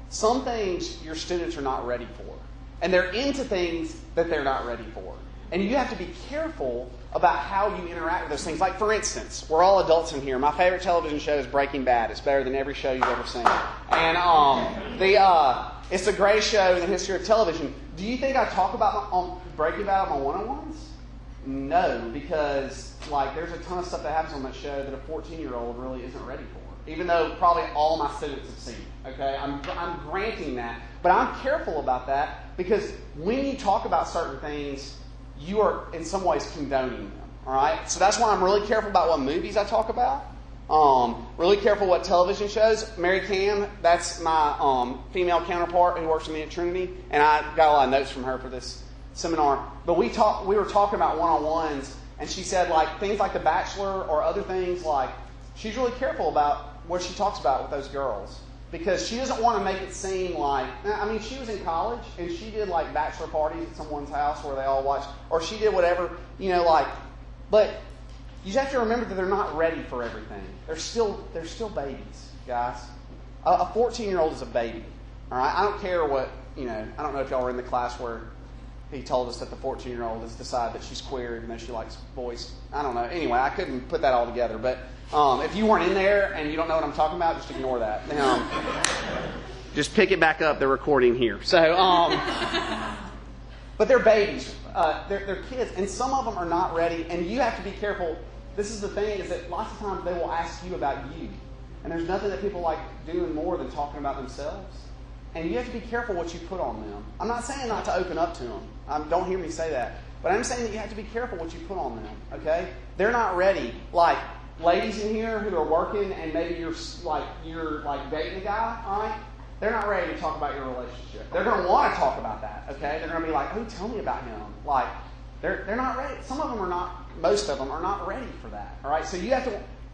S1: some things your students are not ready for. And they're into things that they're not ready for. And you have to be careful about how you interact with those things. Like, for instance, we're all adults in here. My favorite television show is Breaking Bad. It's better than every show you've ever seen. And it's the greatest show in the history of television. Do you think I talk about Breaking Bad on my one-on-ones? No, because there's a ton of stuff that happens on that show that a 14-year-old really isn't ready for. Even though probably all my students have seen it. Okay, I'm granting that, but I'm careful about that because when you talk about certain things, you are in some ways condoning them. All right, so that's why I'm really careful about what movies I talk about. Really careful what television shows. Mary Cam, that's my female counterpart who works with me at Trinity, and I got a lot of notes from her for this seminar. But we were talking about one-on-ones, and she said things like The Bachelor or other things she's really careful about what she talks about with those girls because she doesn't want to make it seem she was in college and she did bachelor parties at someone's house where they all watched, or she did whatever, but you have to remember that they're not ready for everything. They're still babies, guys. A 14-year-old is a baby. All right, I don't care what I don't know if y'all were in the class where he told us that the 14-year-old has decided that she's queer even though she likes boys. I don't know. Anyway, I couldn't put that all together. But if you weren't in there and you don't know what I'm talking about, just ignore that. Just pick it back up, the recording here. So, but they're babies. They're kids. And some of them are not ready. And you have to be careful. This is the thing, is that lots of times they will ask you about you. And there's nothing that people like doing more than talking about themselves. And you have to be careful what you put on them. I'm not saying not to open up to them. Don't hear me say that. But I'm saying that you have to be careful what you put on them. Okay? They're not ready. Ladies in here who are working and maybe you're dating a guy, all right? They're not ready to talk about your relationship. They're going to want to talk about that. Okay? They're going to be like, "Oh, tell me about him." They're not ready. Some of them are not. Most of them are not ready for that. All right? So you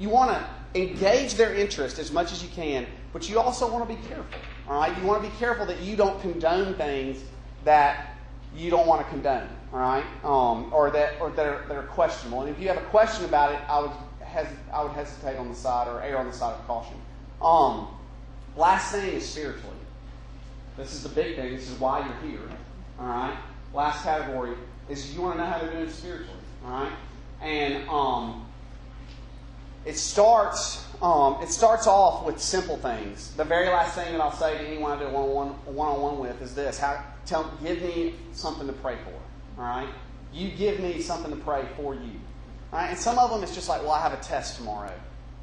S1: want to engage their interest as much as you can, but you also want to be careful. All right, you want to be careful that you don't condone things that you don't want to condone. All right, or that are questionable. And if you have a question about it, I would hesitate on the side or err on the side of caution. Last thing is spiritually. This is the big thing. This is why you're here. All right. Last category is you want to know how they're doing spiritually. All right, and it starts off with simple things. The very last thing that I'll say to anyone I do a one-on-one with is this: give me something to pray for. All right, you give me something to pray for you. All right, and some of them it's just well, I have a test tomorrow.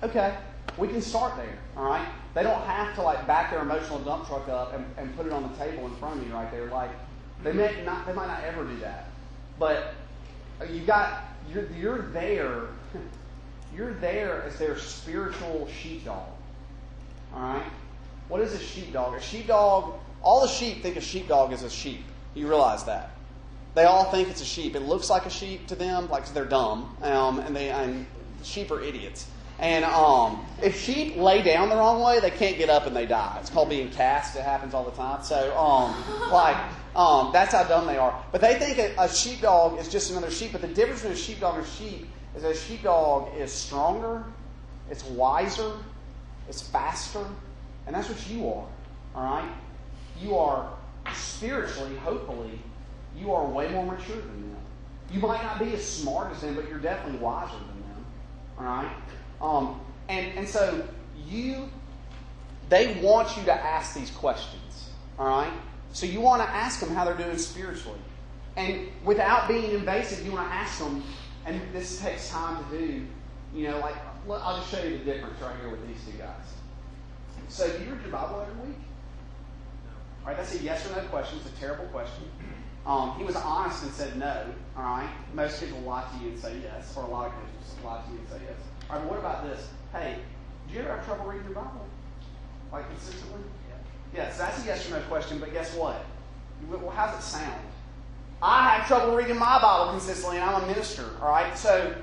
S1: Okay, we can start there. All right, they don't have to back their emotional dump truck up and put it on the table in front of me right there. They might not ever do that, but you're there. You're there as their spiritual sheepdog. All right? What is a sheepdog? A sheepdog, all the sheep think a sheepdog is a sheep. You realize that. They all think it's a sheep. It looks like a sheep to them, like they're dumb, and sheep are idiots. And if sheep lay down the wrong way, they can't get up and they die. It's called being cast. It happens all the time. So, that's how dumb they are. But they think a sheepdog is just another sheep. But the difference between a sheepdog and a sheep is that a sheepdog is stronger, it's wiser, it's faster, and that's what you are. All right? You are spiritually, hopefully, you are way more mature than them. You might not be as smart as them, but you're definitely wiser than them. All right? And so they want you to ask these questions. All right? So you want to ask them how they're doing spiritually. And without being invasive, you want to ask them, and this takes time to do, I'll just show you the difference right here with these two guys. So do you read your Bible every week? All right, that's a yes or no question. It's a terrible question. He was honest and said no. All right? Most kids will lie to you and say yes, or a lot of kids will lie to you and say yes. All right, but what about this? Hey, do you ever have trouble reading your Bible? Like consistently? Yeah. Yes, that's a yes or no question, but guess what? Well, how's it sound? I have trouble reading my Bible consistently, and I'm a minister, all right? So,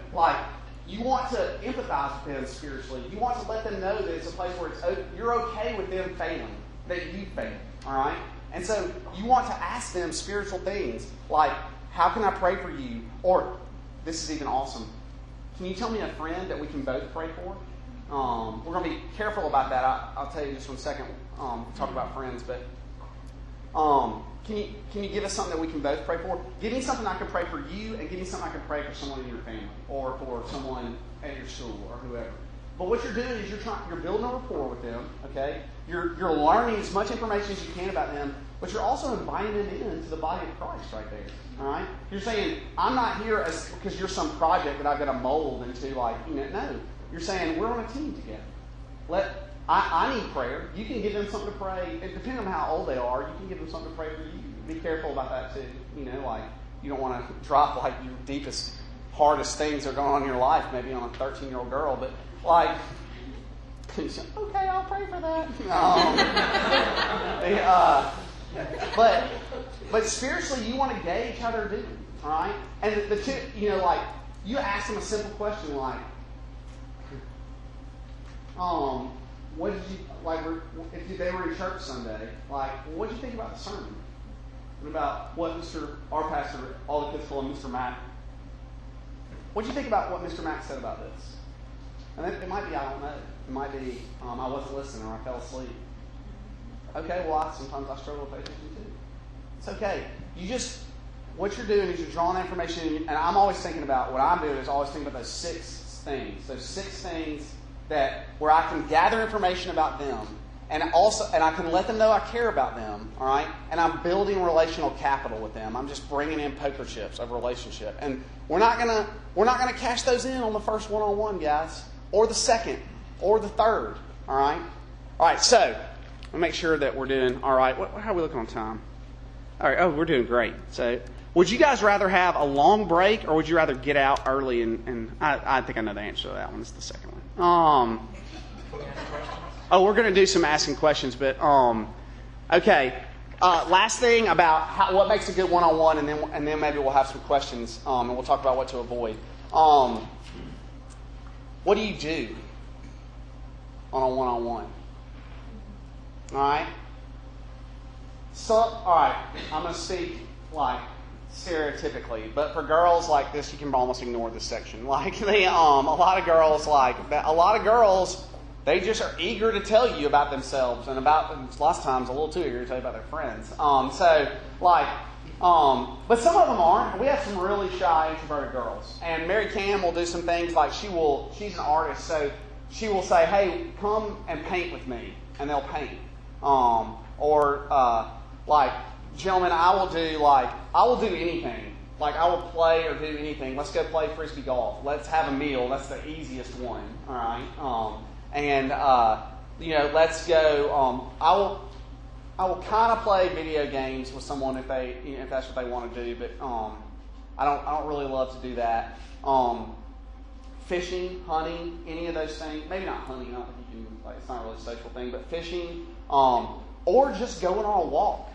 S1: you want to empathize with them spiritually. You want to let them know that it's a place where you're okay with them failing, that you fail, all right? And so, you want to ask them spiritual things, like, how can I pray for you? Or, this is even awesome. Can you tell me a friend that we can both pray for? We're going to be careful about that. I'll tell you just 1 second. We'll talk about friends, but can you give us something that we can both pray for? Give me something I can pray for you, and give me something I can pray for someone in your family, or for someone at your school, or whoever. But what you're doing is you're building a rapport with them. Okay, you're learning as much information as you can about them, but you're also inviting them into the body of Christ right there. All right, you're saying I'm not here because you're some project that I've got to mold into. No, you're saying we're on a team together. I need prayer. You can give them something to pray. And depending on how old they are, you can give them something to pray for you. Be careful about that too. You don't want to drop your deepest, hardest things that are going on in your life, maybe on a 13-year-old girl. But okay, I'll pray for that. But spiritually, you want to gauge how they're doing. All right, and the two, you ask them a simple question like, what did you if they were in church Sunday? What did you think about the sermon? And about what our pastor, all the kids call him Mr. Mack. What did you think about what Mr. Mack said about this? And it might be I don't know. It might be I wasn't listening or I fell asleep. Okay, well sometimes I struggle with attention too. It's okay. What you're doing is you're drawing information, and I'm always thinking about what I'm doing is always thinking about those 6 things. Those 6 things where I can gather information about them, and I can let them know I care about them, all right? And I'm building relational capital with them. I'm just bringing in poker chips of relationship, and we're not gonna cash those in on the first one-on-one, guys, or the second, or the third, all right? All right, so we'll make sure that we're doing all right. How are we looking on time? All right. Oh, we're doing great. So, would you guys rather have a long break, or would you rather get out early? And I think I know the answer to that one. It's the second one. We're going to do some asking questions, but okay. Last thing about what makes a good one-on-one, and then maybe we'll have some questions, and we'll talk about what to avoid. What do you do on a one-on-one? All right. So, all right. I'm going to speak stereotypically, but for girls like this, you can almost ignore this section. A lot of girls, they just are eager to tell you about themselves and lots of times a little too eager to tell you about their friends. But some of them aren't. We have some really shy, introverted girls, and Mary Cam will do some things she's an artist, so she will say, "Hey, come and paint with me," and they'll paint. Gentlemen, I will do anything. I will play or do anything. Let's go play frisbee golf. Let's have a meal. That's the easiest one. All right. Let's go. I will kind of play video games with someone if that's what they want to do. But I don't really love to do that. fishing, hunting, any of those things. Maybe not hunting. I don't think you can. Like, it's not really a social thing, but fishing, or just going on a walk.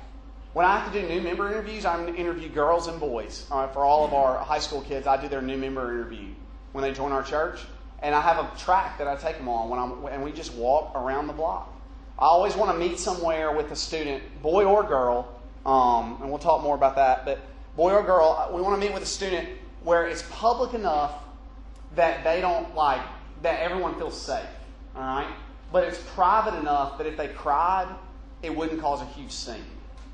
S1: When I have to do new member interviews, I interview girls and boys. For all of our high school kids, I do their new member interview when they join our church. And I have a track that I take them on and we just walk around the block. I always want to meet somewhere with a student, boy or girl, and we'll talk more about that, but boy or girl, we want to meet with a student where it's public enough that they don't that everyone feels safe, all right? But it's private enough that if they cried, it wouldn't cause a huge scene.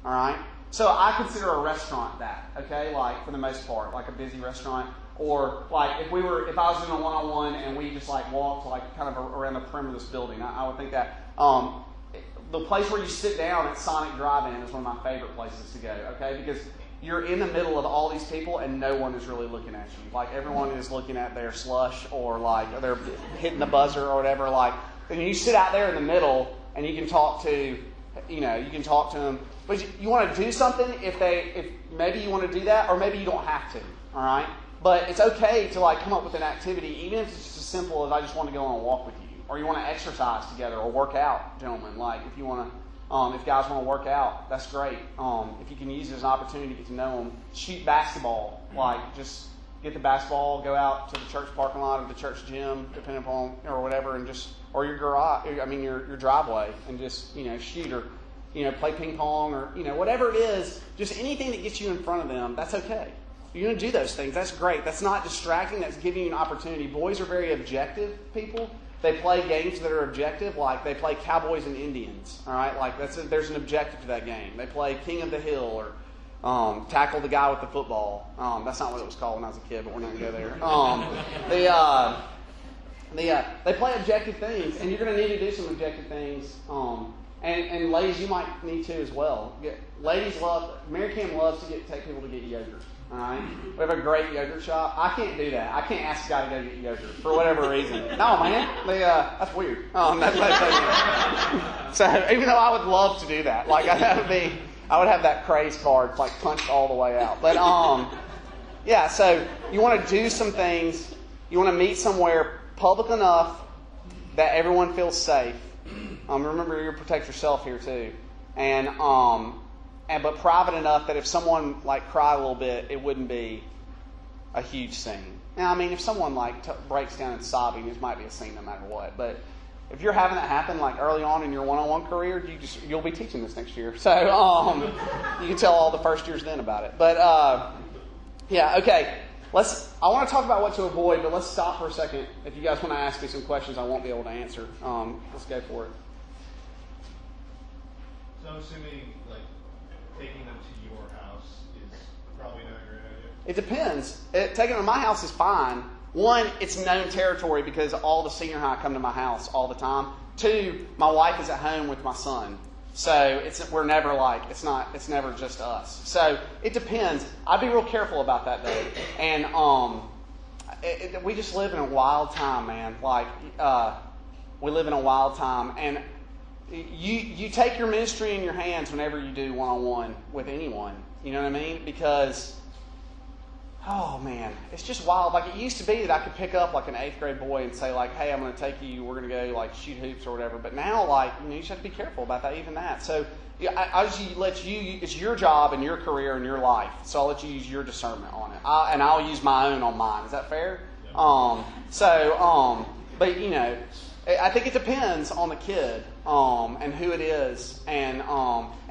S1: All right? So I consider a restaurant that, okay? Like, for the most part, like a busy restaurant. Or, like, if I was doing a one-on-one and we just, like, walked, like, kind of around the perimeter of this building, I would think that. The place where you sit down at Sonic Drive-In is one of my favorite places to go, okay? Because you're in the middle of all these people and no one is really looking at you. Like, everyone is looking at their slush or, like, they're hitting the buzzer or whatever. Like, and you sit out there in the middle and you can talk to, you can talk to them. But you want to do something if maybe you want to do that, or maybe you don't have to, all right? But it's okay to come up with an activity, even if it's just as simple as I just want to go on a walk with you, or you want to exercise together or work out, gentlemen. Like if you want to, if guys want to work out, that's great. If you can use it as an opportunity to get to know them, shoot basketball, just get the basketball, go out to the church parking lot or the church gym, depending upon or whatever, and or your garage, your driveway, and just shoot or. Play ping pong or, whatever it is, just anything that gets you in front of them, that's okay. You're going to do those things. That's great. That's not distracting. That's giving you an opportunity. Boys are very objective people. They play games that are objective, like they play Cowboys and Indians, all right? There's an objective to that game. They play King of the Hill or tackle the guy with the football. That's not what it was called when I was a kid, but we're not going to go there. They play objective things, and you're going to need to do some objective things. And ladies, you might need to as well. Mary Kim loves to take people to get yogurt. All right? We have a great yogurt shop. I can't do that. I can't ask a guy to go get yogurt for whatever reason. No, man. That's weird. So even though I would love to do that, I would have that craze card punched all the way out. But yeah. So you want to do some things. You want to meet somewhere public enough that everyone feels safe. Remember, you protect yourself here too, but private enough that if someone cried a little bit, it wouldn't be a huge scene. Now, if someone breaks down and sobbing, it might be a scene no matter what. But if you're having that happen early on in your one-on-one career, you'll be teaching this next year, so you can tell all the first years then about it. But yeah, okay. I want to talk about what to avoid, but let's stop for a second. If you guys want to ask me some questions, I won't be able to answer. Let's go for it.
S3: So I'm assuming, taking them to your house is probably not a great idea?
S1: It depends. Taking them to my house is fine. One, it's known territory because all the senior high come to my house all the time. Two, my wife is at home with my son. So we're never it's never just us. So it depends. I'd be real careful about that though. And we just live in a wild time, man. We live in a wild time, and you take your ministry in your hands whenever you do one-on-one with anyone. You know what I mean? Because oh man, it's just wild. It used to be that I could pick up an 8th grade boy and say hey, I'm going to take you, we're going to go shoot hoops or whatever. But now you just have to be careful about that, even that. So I just let you, it's your job and your career and your life. So I'll let you use your discernment on it. And I'll use my own on mine. Is that fair?
S3: Yeah.
S1: But I think it depends on the kid and who it is, and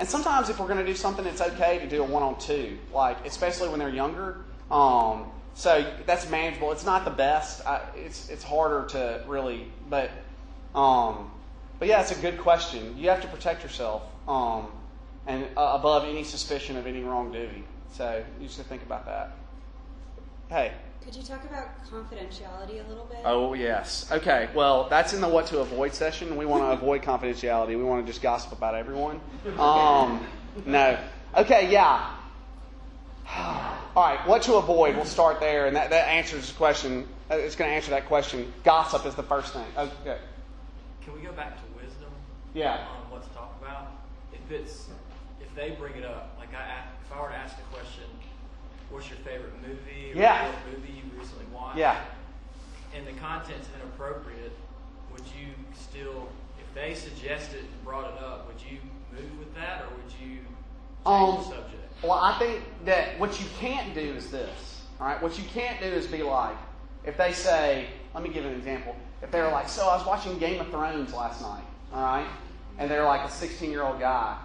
S1: sometimes if we're going to do something, it's okay to do a 1-on-2, especially when they're younger. So that's manageable. It's not the best. It's harder to really, but yeah, it's a good question. You have to protect yourself and above any suspicion of any wrongdoing. So you should think about that. Hey.
S4: Could you talk about confidentiality a little bit?
S1: Oh, yes. Okay, well, that's in the what to avoid session. We want to avoid confidentiality. We want to just gossip about everyone. No. Okay, yeah. All right, what to avoid. We'll start there, and that answers the question. It's going to answer that question. Gossip is the first thing. Okay.
S2: Can we go back to wisdom?
S1: Yeah.
S2: On what to talk about? If they bring it up, if I were to ask the question, what's your favorite movie? Or
S1: Yeah.
S2: what movie you recently watched?
S1: Yeah.
S2: and the content's inappropriate, would you still, if they suggested and brought it up, would you move with that, or would you change the subject?
S1: Well, I think that what you can't do is this. All right, what you can't do is be like, if they say, let me give an example. If they were like, so I was watching Game of Thrones last night, all right, and they're like a 16-year-old guy,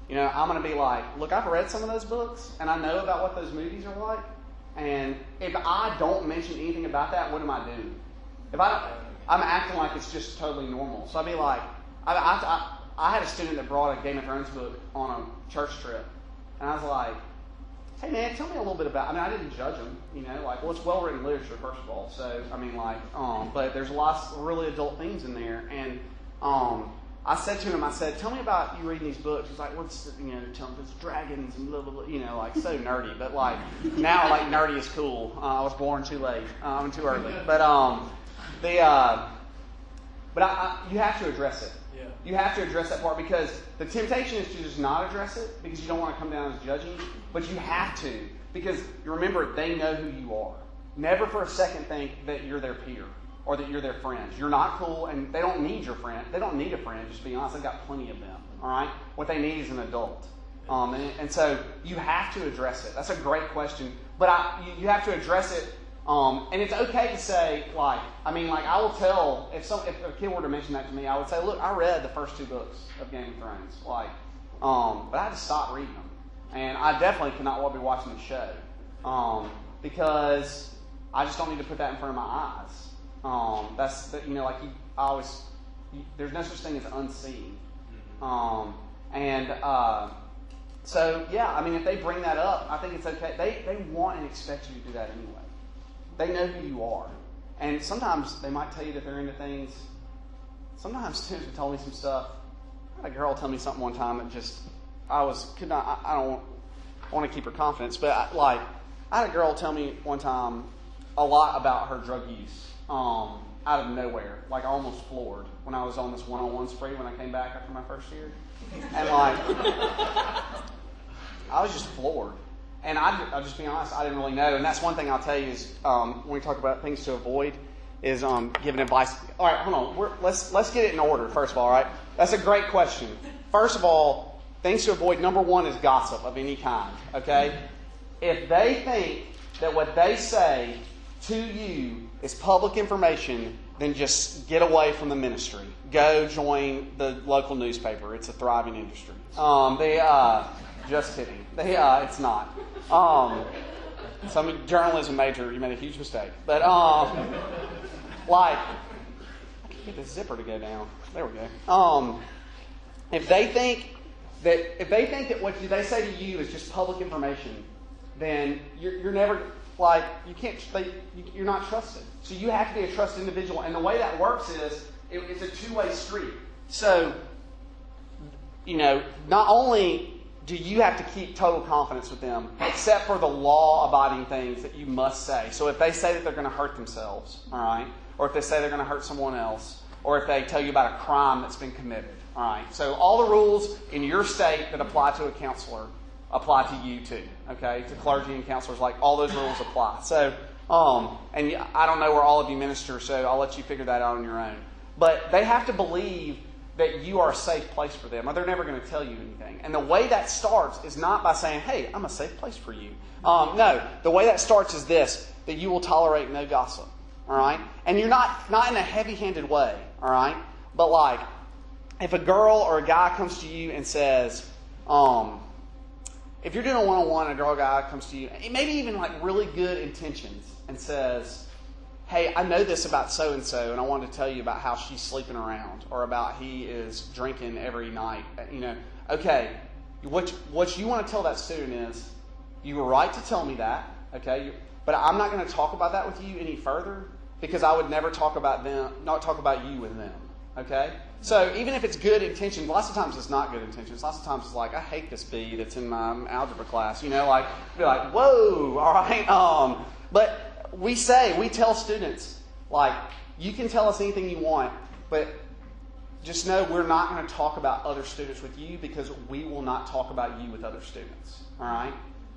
S1: you know, I'm going to be like, look, I've read some of those books, and I know about what those movies are like, and if I don't mention anything about that, what am I doing? If I don't, I'm acting like it's just totally normal. So I'd be like, I had a student that brought a Game of Thrones book on a church trip, and I was like, hey man, tell me a little bit about, I mean, I didn't judge him, you know, like, well, it's well-written literature, first of all, so, I mean, like, but there's lots of really adult things in there, and, I said to him, I said, tell me about you reading these books. He's like, what's, you know, tell me there's dragons and blah, blah, blah, you know, like, so nerdy, but, like, now, like, nerdy is cool. I was born too late, too early, but, you have to address it.
S2: Yeah.
S1: You have to address that part, because the temptation is to just not address it because you don't want to come down as judging, but you have to, because remember, they know who you are. Never for a second think that you're their peer or that you're their friend. You're not cool, and they don't need your friend. They don't need a friend, just to be honest. They've got plenty of them, all right? What they need is an adult. And so you have to address it. That's a great question, but you have to address it. And it's okay to say, like, I mean, like, I will tell, if a kid were to mention that to me, I would say, look, I read the first 2 books of Game of Thrones, like, but I had to stop reading them. And I definitely cannot be watching the show, because I just don't need to put that in front of my eyes. You know, like, there's no such thing as unseen. So, yeah, I mean, if they bring that up, I think it's okay. They want and expect you to do that anyway. They know who you are. And sometimes they might tell you that they're into things. Sometimes students have told me some stuff. I had a girl tell me something one time that just, I don't want to keep her confidence, but I had a girl tell me one time a lot about her drug use out of nowhere. Like, I almost floored when I was on this one-on-one spree when I came back after my first year. And, like, I was just floored. And I'll just be honest, I didn't really know. And that's one thing I'll tell you is when we talk about things to avoid is giving advice. All right, hold on. Let's get it in order, first of all, all right? That's a great question. First of all, things to avoid, number one is gossip of any kind, okay? If they think that what they say to you is public information, then just get away from the ministry. Go join the local newspaper. It's a thriving industry. Just kidding. It's not. Some journalism major, you made a huge mistake. But, like, I can get this zipper to go down. There we go. If they think that what they say to you is just public information, then you're never, like, you're not trusted. So you have to be a trusted individual. And the way that works is it's a two-way street. So, you know, not only do you have to keep total confidence with them, except for the law-abiding things that you must say. So if they say that they're going to hurt themselves, all right, or if they say they're going to hurt someone else, or if they tell you about a crime that's been committed, all right. So all the rules in your state that apply to a counselor apply to you too, okay, to clergy and counselors. Like, all those rules apply. So, and I don't know where all of you minister, so I'll let you figure that out on your own. But they have to believe that you are a safe place for them, or they're never going to tell you anything. And the way that starts is not by saying, hey, I'm a safe place for you. No, the way that starts is this, that you will tolerate no gossip, all right? And you're not in a heavy-handed way, all right? But, like, if a girl or a guy comes to you and says, if you're doing a one-on-one and a girl or guy comes to you, maybe even like really good intentions, and says, hey, I know this about so-and-so, and I want to tell you about how she's sleeping around, or about he is drinking every night. You know, okay, what you want to tell that student is, you were right to tell me that, okay, but I'm not going to talk about that with you any further, because I would never talk about you with them, okay? So even if it's good intention, lots of times it's not good intentions. Lots of times it's like, I hate this bee that's in my algebra class, you know, like, be like, whoa, all right, but we tell students, like, you can tell us anything you want, but just know we're not going to talk about other students with you, because we will not talk about you with other students. All right?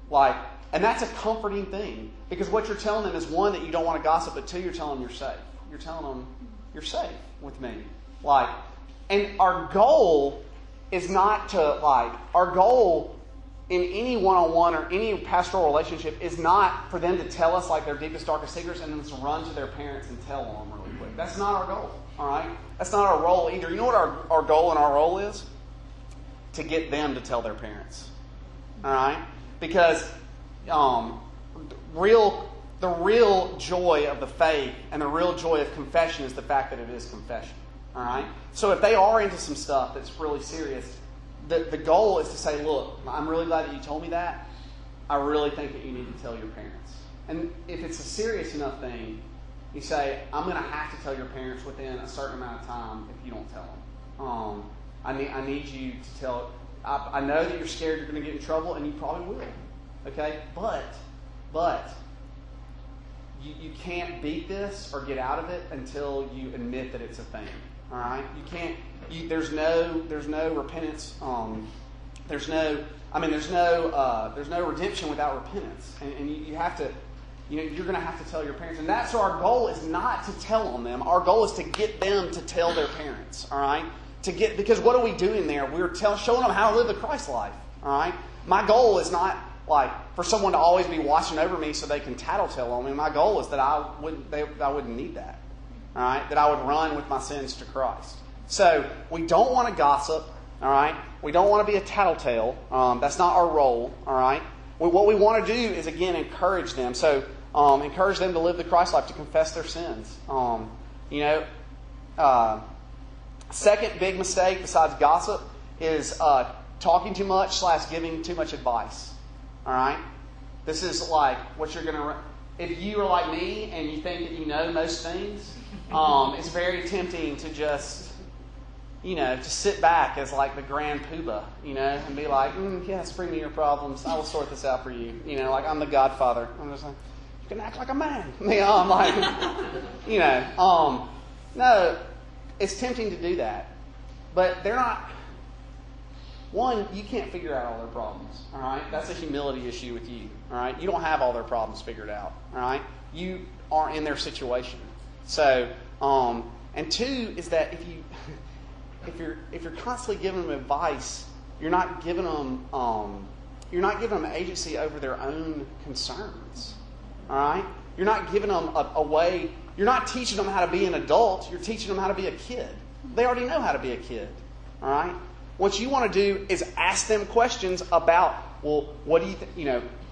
S1: Like, and that's a comforting thing, because what you're telling them is, one, that you don't want to gossip, but two, you're telling them you're safe. you're safe with me. Like, and our goal is not to, like, our goal in any one-on-one or any pastoral relationship is not for them to tell us, like, their deepest, darkest secrets and then to run to their parents and tell them really quick. That's not our goal, all right? That's not our role either. You know what our goal and our role is? To get them to tell their parents, all right? Because the real joy of the faith and the real joy of confession is the fact that it is confession, all right? So if they are into some stuff that's really serious, the goal is to say, look, I'm really glad that you told me that. I really think that you need to tell your parents. And if it's a serious enough thing, you say, I'm going to have to tell your parents within a certain amount of time if you don't tell them. I need you to tell. I know that you're scared you're going to get in trouble, and you probably will. Okay? But you can't beat this or get out of it until you admit that it's a thing. All right? You can't. There's no repentance. There's no redemption without repentance, and you have to. You're going to have to tell your parents, and that's our goal. Is not to tell on them. Our goal is to get them to tell their parents. All right, because what are we doing there? We're showing them how to live the Christ life. All right. My goal is not like for someone to always be watching over me so they can tattletale on me. My goal is that I wouldn't need that. All right, that I would run with my sins to Christ. So we don't want to gossip. All right, we don't want to be a tattletale. That's not our role. All right, what we want to do is again encourage them. So. Encourage them to live the Christ life, to confess their sins. Second big mistake besides gossip is talking too much / giving too much advice. All right? This is like what you're going to... If you are like me and you think that you know most things, it's very tempting to just, to sit back as like the grand poobah, and be like, yes, bring me your problems. I will sort this out for you. Like I'm the Godfather. I'm just like... can act like a man. I'm like, no, it's tempting to do that. But they're not, one, you can't figure out all their problems, all right? That's a humility issue with you, all right? You don't have all their problems figured out, all right? You are in their situation. So, and two is that if you're constantly giving them advice, you're not giving them agency over their own concerns. All right? You're not giving them a way. You're not teaching them how to be an adult. You're teaching them how to be a kid. They already know how to be a kid. All right? What you want to do is ask them questions about, well, what do you think?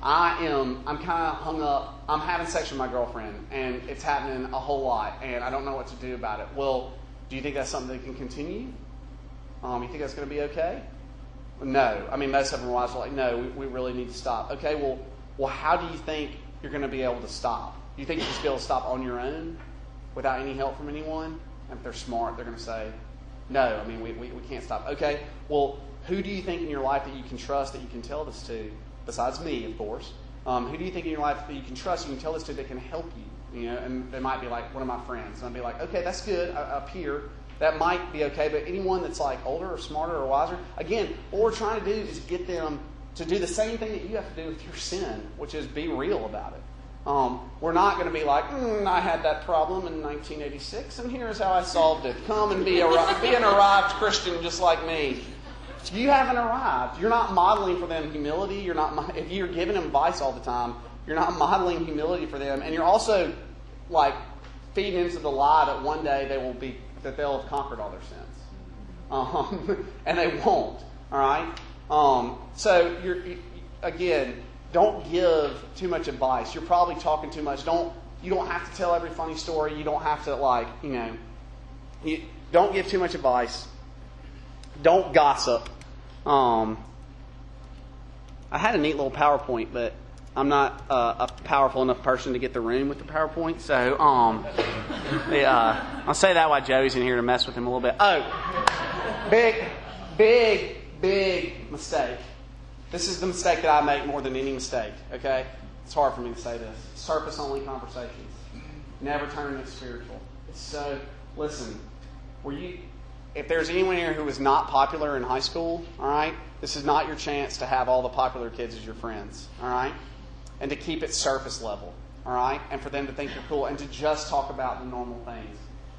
S1: I'm kind of hung up. I'm having sex with my girlfriend, and it's happening a whole lot, and I don't know what to do about it. Well, do you think that's something that can continue? You think that's going to be okay? No. I mean, most of them wives are like, no, we really need to stop. Okay, well, how do you think you're going to be able to stop? Do you think you just be able to stop on your own without any help from anyone? And if they're smart, they're going to say, no, I mean, we can't stop. Okay, well, who do you think in your life that you can trust that you can tell this to? Besides me, of course. Who do you think in your life that you can trust, you can tell this to, that can help you? And they might be like one of my friends. And I'd be like, okay, that's good up here. That might be okay. But anyone that's like older or smarter or wiser, again, what we're trying to do is get them to do the same thing that you have to do with your sin, which is be real about it. We're not going to be like, I had that problem in 1986, and here's how I solved it. Come and be an arrived Christian just like me. You haven't arrived. You're not modeling for them humility. If you're giving them advice all the time, you're not modeling humility for them, and you're also like feeding into the lie that one day they'll have conquered all their sins, and they won't. All right. So again, don't give too much advice. You're probably talking too much. You don't have to tell every funny story. You don't have to don't give too much advice. Don't gossip. I had a neat little PowerPoint, but I'm not a powerful enough person to get the room with the PowerPoint. So I'll say that while Joey's in here to mess with him a little bit. Oh, big mistake. This is the mistake that I make more than any mistake, okay? It's hard for me to say this. Surface-only conversations. Never turn into spiritual. So, listen, if there's anyone here who was not popular in high school, all right, this is not your chance to have all the popular kids as your friends, all right? And to keep it surface level, all right? And for them to think you're cool and to just talk about the normal things.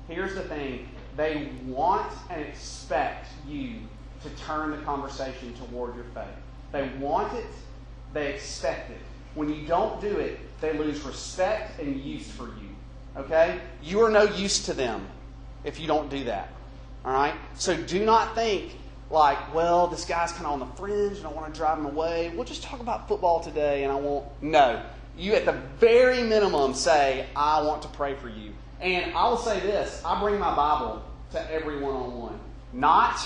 S1: Here's the thing. They want and expect you to turn the conversation toward your faith. They want it. They expect it. When you don't do it, they lose respect and use for you. Okay? You are no use to them if you don't do that. All right? So do not think like, well, this guy's kind of on the fringe and I want to drive him away. We'll just talk about football today and I won't. No. You at the very minimum say, I want to pray for you. And I will say this. I bring my Bible to every one-on-one. Not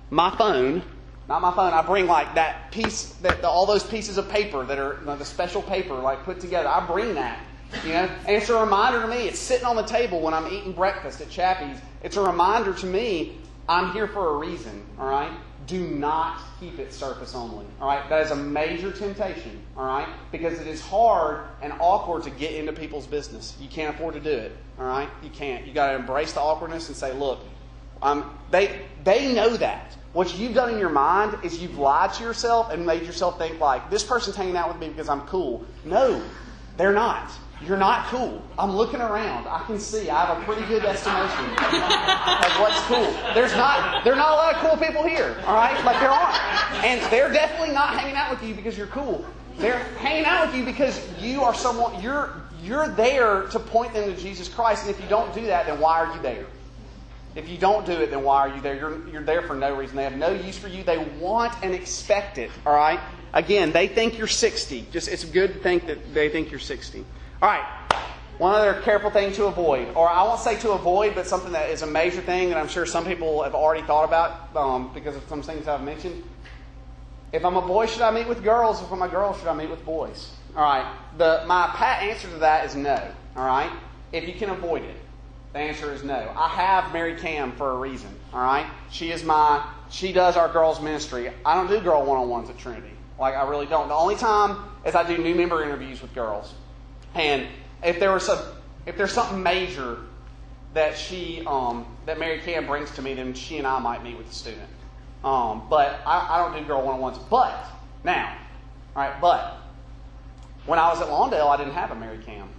S1: my phone. Not my phone. I bring like that piece, all those pieces of paper that are the special paper like put together. I bring that. You know, and it's a reminder to me. It's sitting on the table when I'm eating breakfast at Chappie's. It's a reminder to me I'm here for a reason. All right. Do not keep it surface only. All right. That is a major temptation. All right, because it is hard and awkward to get into people's business. You can't afford to do it. All right. You can't. You got to embrace the awkwardness and say, look, they know that. What you've done in your mind is you've lied to yourself and made yourself think like, this person's hanging out with me because I'm cool. No, they're not. You're not cool. I'm looking around. I can see. I have a pretty good estimation of what's cool. There are not a lot of cool people here. All right? Like there aren't. And they're definitely not hanging out with you because you're cool. They're hanging out with you because you are someone, you're there to point them to Jesus Christ. And if you don't do that, then why are you there? If you don't do it, then why are you there? You're there for no reason. They have no use for you. They want and expect it. All right? Again, they think you're 60. It's good to think that they think you're 60. All right. One other careful thing to avoid, or I won't say to avoid, but something that is a major thing that I'm sure some people have already thought about because of some things I've mentioned. If I'm a boy, should I meet with girls? If I'm a girl, should I meet with boys? All right. My pat answer to that is no. All right. If you can avoid it. The answer is no. I have married Cam for a reason. All right. She does our girls' ministry. I don't do girl one-on-ones at Trinity. Like I really don't. The only time is I do new member interviews with girls. And if there's something major that that Mary Cam brings to me, then she and I might meet with the student. But I don't do girl one-on-ones. But when I was at Lawndale, I didn't have a Mary Cam.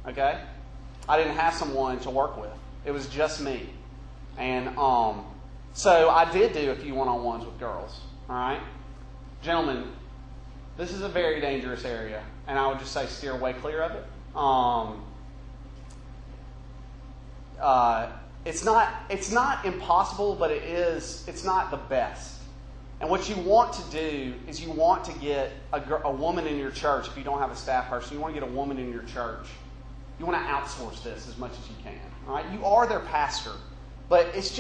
S1: Okay. I didn't have someone to work with. It was just me. And so I did do a few one-on-ones with girls. All right? Gentlemen, this is a very dangerous area. And I would just say steer way clear of it. It's not impossible, but it's not the best. And what you want to do is you want to get a woman in your church. If you don't have a staff person, you want to get a woman in your church. You want to outsource this as much as you can. All right? You are their pastor. But it's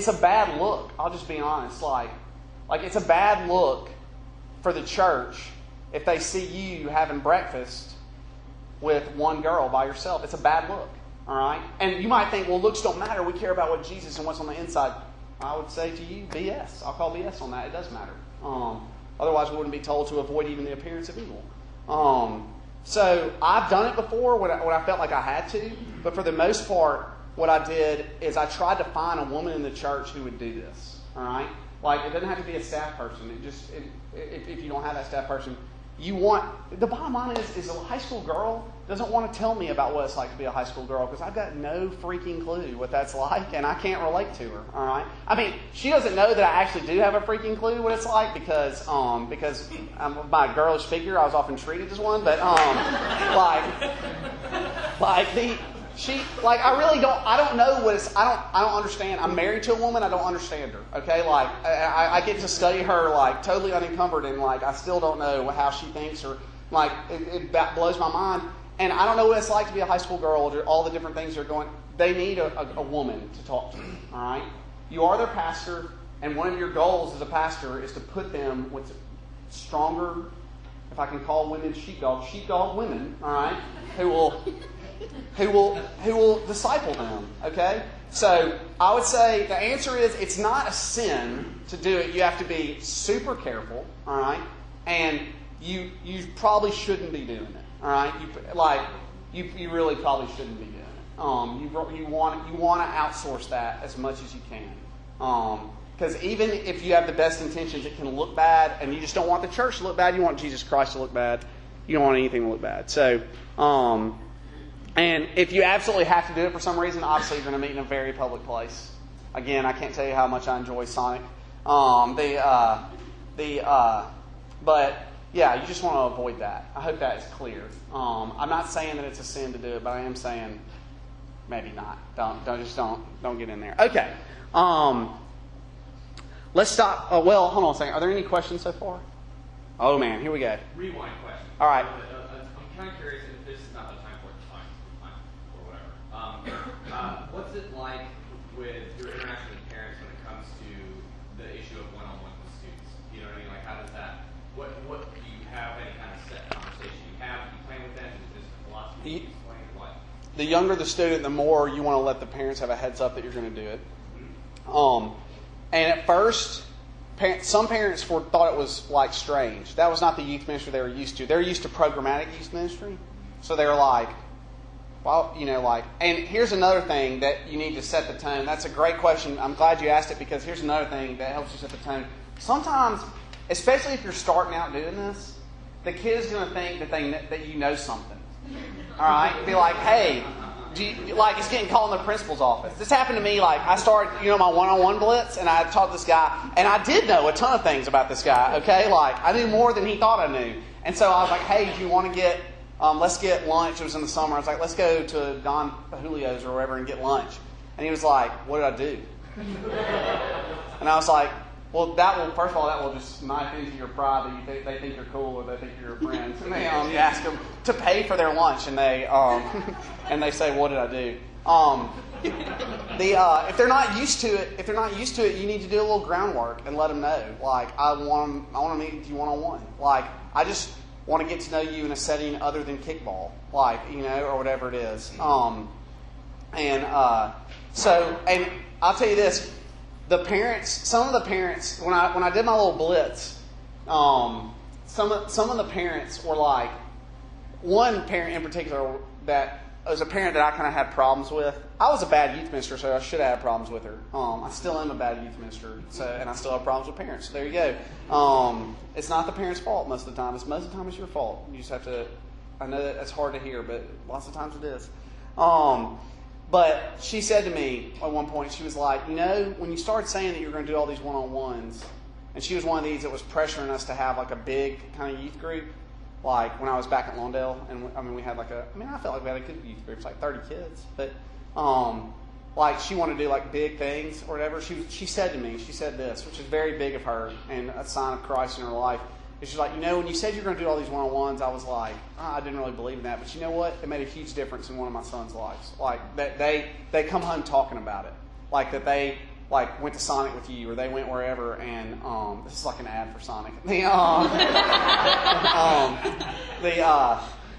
S1: a bad look. I'll just be honest. Like it's a bad look for the church if they see you having breakfast with one girl by yourself. It's a bad look. All right? And you might think, well, looks don't matter. We care about what Jesus and what's on the inside. I would say to you, BS. I'll call BS on that. It does matter. Otherwise, we wouldn't be told to avoid even the appearance of evil. So I've done it before when I felt like I had to, but for the most part, what I did is I tried to find a woman in the church who would do this. All right, like it doesn't have to be a staff person. If you don't have that staff person, the bottom line is a high school girl doesn't want to tell me about what it's like to be a high school girl because I've got no freaking clue what that's like and I can't relate to her. All right, I mean she doesn't know that I actually do have a freaking clue what it's like because my girlish figure I was often treated as one, but I really don't. I don't know what it's. I don't understand. I'm married to a woman. I don't understand her. Okay, like I get to study her like totally unencumbered, and like I still don't know how she thinks, or like it blows my mind. And I don't know what it's like to be a high school girl. Or all the different things they're going. They need a woman to talk to. All right, you are their pastor, and one of your goals as a pastor is to put them with stronger, if I can call women sheepdog women. All right, who will disciple them, okay? So I would say the answer is it's not a sin to do it. You have to be super careful, all right? And you probably shouldn't be doing it, all right? You really probably shouldn't be doing it. You want to outsource that as much as you can. Because even if you have the best intentions, it can look bad, and you just don't want the church to look bad. You want Jesus Christ to look bad. You don't want anything to look bad. So, and if you absolutely have to do it for some reason, obviously you're going to meet in a very public place. Again, I can't tell you how much I enjoy Sonic. But yeah, you just want to avoid that. I hope that is clear. I'm not saying that it's a sin to do it, but I am saying maybe not. Don't get in there. Okay. Let's stop. Well, hold on a second. Are there any questions so far? Oh man, here we go.
S5: Rewind question.
S1: All right.
S5: I'm kind of curious if this is not the time for it, fine, or whatever. What's it like with your interaction with parents when it comes to the issue of one-on-one with students? You know what I mean? Like, how does that? What do you have any kind of set conversation you have? Do you plan with them? Is it just a philosophy? Explain what?
S1: The younger the student, the more you want to let the parents have a heads up that you're going to do it. And at first, some parents thought it was like strange. That was not the youth ministry they were used to. They're used to programmatic youth ministry. So they were like, well, and here's another thing that you need to set the tone. That's a great question. I'm glad you asked it, because here's another thing that helps you set the tone. Sometimes, especially if you're starting out doing this, the kid's going to think that you know something. All right? Be like, hey, it's getting called in the principal's office. This happened to me. I started, my one-on-one blitz, and I taught this guy, and I did know a ton of things about this guy. Okay, I knew more than he thought I knew, and so I was like, "Hey, do you want to get? Let's get lunch." It was in the summer. I was like, "Let's go to Don Julio's or wherever and get lunch." And he was like, "What did I do?" And I was like, "Well, first of all, that will just knife into your pride that they think you're cool or they think you're a friend." And you ask them to pay for their lunch, and they and they say, "What did I do?" If they're not used to it, you need to do a little groundwork and let them know. I want to meet with you one-on-one. I just want to get to know you in a setting other than kickball, or whatever it is. And I'll tell you this. Some of the parents, when I did my little blitz, some of the parents were like, one parent in particular that was a parent that I kind of had problems with. I was a bad youth minister, so I should have had problems with her. I still am a bad youth minister, and I still have problems with parents. So there you go. It's not the parent's fault most of the time. Most of the time it's your fault. You just have to. I know that's hard to hear, but lots of times it is. But she said to me at one point, she was like, when you started saying that you were going to do all these one-on-ones, and she was one of these that was pressuring us to have a big kind of youth group, when I was back at Lawndale, and we had I felt like we had a good youth group, it's 30 kids, but she wanted to do big things or whatever. She said to me, she said this, which is very big of her and a sign of Christ in her life. She's like, when you said you were going to do all these one-on-ones, I was like, I didn't really believe in that. But you know what? It made a huge difference in one of my son's lives. That they come home talking about it. That they went to Sonic with you, or they went wherever, and this is like an ad for Sonic.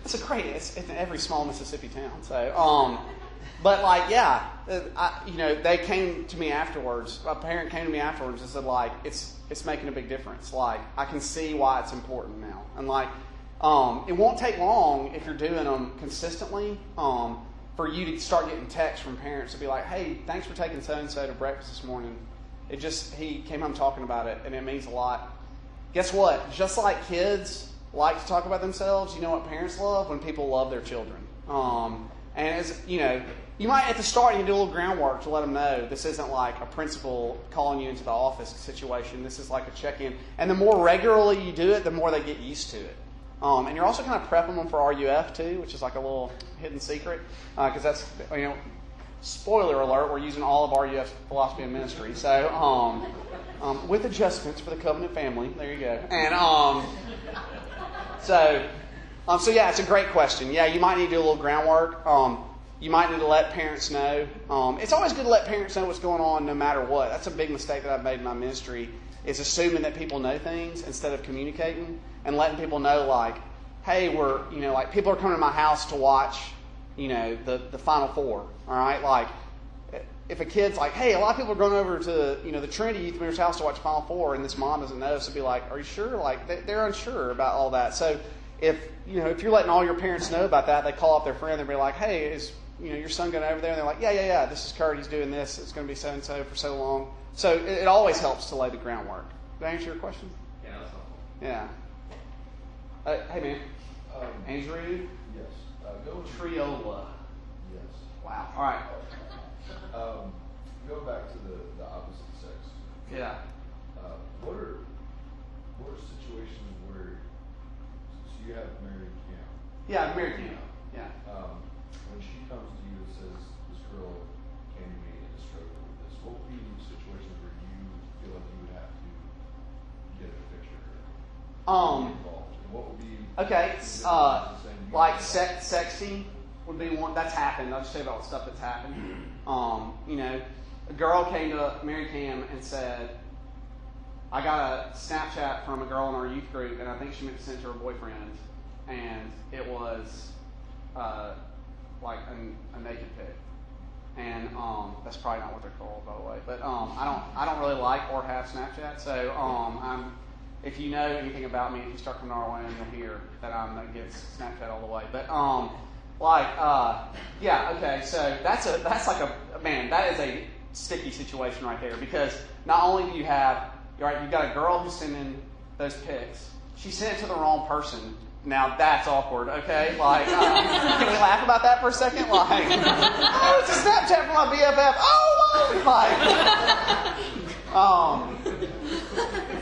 S1: It's in every small Mississippi town. So, they came to me afterwards. A parent came to me afterwards and said, it's making a big difference. I can see why it's important now. And it won't take long if you're doing them consistently for you to start getting texts from parents to be like, hey, thanks for taking so-and-so to breakfast this morning. He came home talking about it, and it means a lot. Guess what? Just like kids like to talk about themselves, you know what parents love? When people love their children. You might at the start you do a little groundwork to let them know this isn't like a principal calling you into the office situation. This is like a check-in. And the more regularly you do it, the more they get used to it. And you're also kind of prepping them for RUF too, which is like a little hidden secret. Because that's, spoiler alert, we're using all of RUF's philosophy and ministry. So, with adjustments for the covenant family. There you go. And so yeah, it's a great question. Yeah, you might need to do a little groundwork. You might need to let parents know. It's always good to let parents know what's going on no matter what. That's a big mistake that I've made in my ministry, is assuming that people know things instead of communicating and letting people know, hey, people are coming to my house to watch, the Final Four, all right? If a kid's like, hey, a lot of people are going over to, the Trinity Youth Minister's house to watch Final Four, and this mom doesn't know, so be like, are you sure? They're unsure about all that. So if you're letting all your parents know about that, they call up their friend and be like, hey, is your son going over there? And they're like, yeah, this is Kurt, he's doing this, it's going to be so-and-so for so long. So it always helps to lay the groundwork. Did I answer your question?
S5: Yeah, that's helpful.
S1: Yeah. Hey, man. Andrew
S6: Yes. Go
S1: Triola.
S6: Yes.
S1: Wow. All right.
S6: Go back to the opposite sex.
S1: Yeah.
S6: What are situations where so you have married Cam?
S1: Yeah, I'm married to you. Yeah.
S6: When she comes to you and says, "This girl came to me and is struggling with this," what would be situations where you feel like you would have to get a picture or be involved? And what would be
S1: Okay.
S6: Like
S1: Sexting would be one that's happened. I'll just tell you about stuff that's happened. A girl came to Mary Cam and said, I got a Snapchat from a girl in our youth group, and I think she meant to send it to her boyfriend, and it was like a naked pic. And that's probably not what they're called, by the way. But I don't really like or have Snapchat, so if you know anything about me, if you start coming to RYM, you'll hear that I'm against Snapchat all the way. But yeah, okay. So that's like a man. That is a sticky situation right there, because not only do you have you've got a girl who's sending those pics. She sent it to the wrong person. Now that's awkward. Okay, can we laugh about that for a second? Oh, it's a Snapchat from my BFF.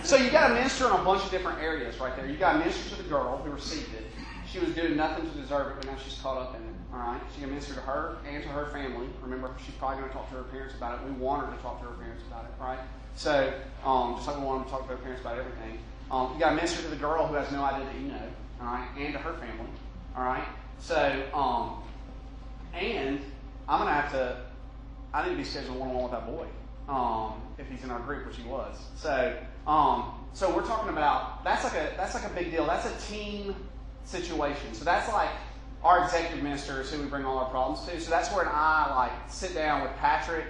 S1: So you got to minister in a bunch of different areas right there. You got to minister to the girl who received it. She was doing nothing to deserve it, but now she's caught up in it. All right, she can minister to her and to her family. Remember, she's probably going to talk to her parents about it. We want her to talk to her parents about it, right? So, just like we want them to talk to her parents about everything. You got to minister to the girl who has no idea that you know, all right, and to her family, all right. So, and I'm going to have to. I need to be scheduled one-on-one with that boy, if he's in our group, which he was. So, so we're talking about that's like a big deal. That's a team situation. So that's like our executive ministers who we bring all our problems to. So that's where I sit down with Patrick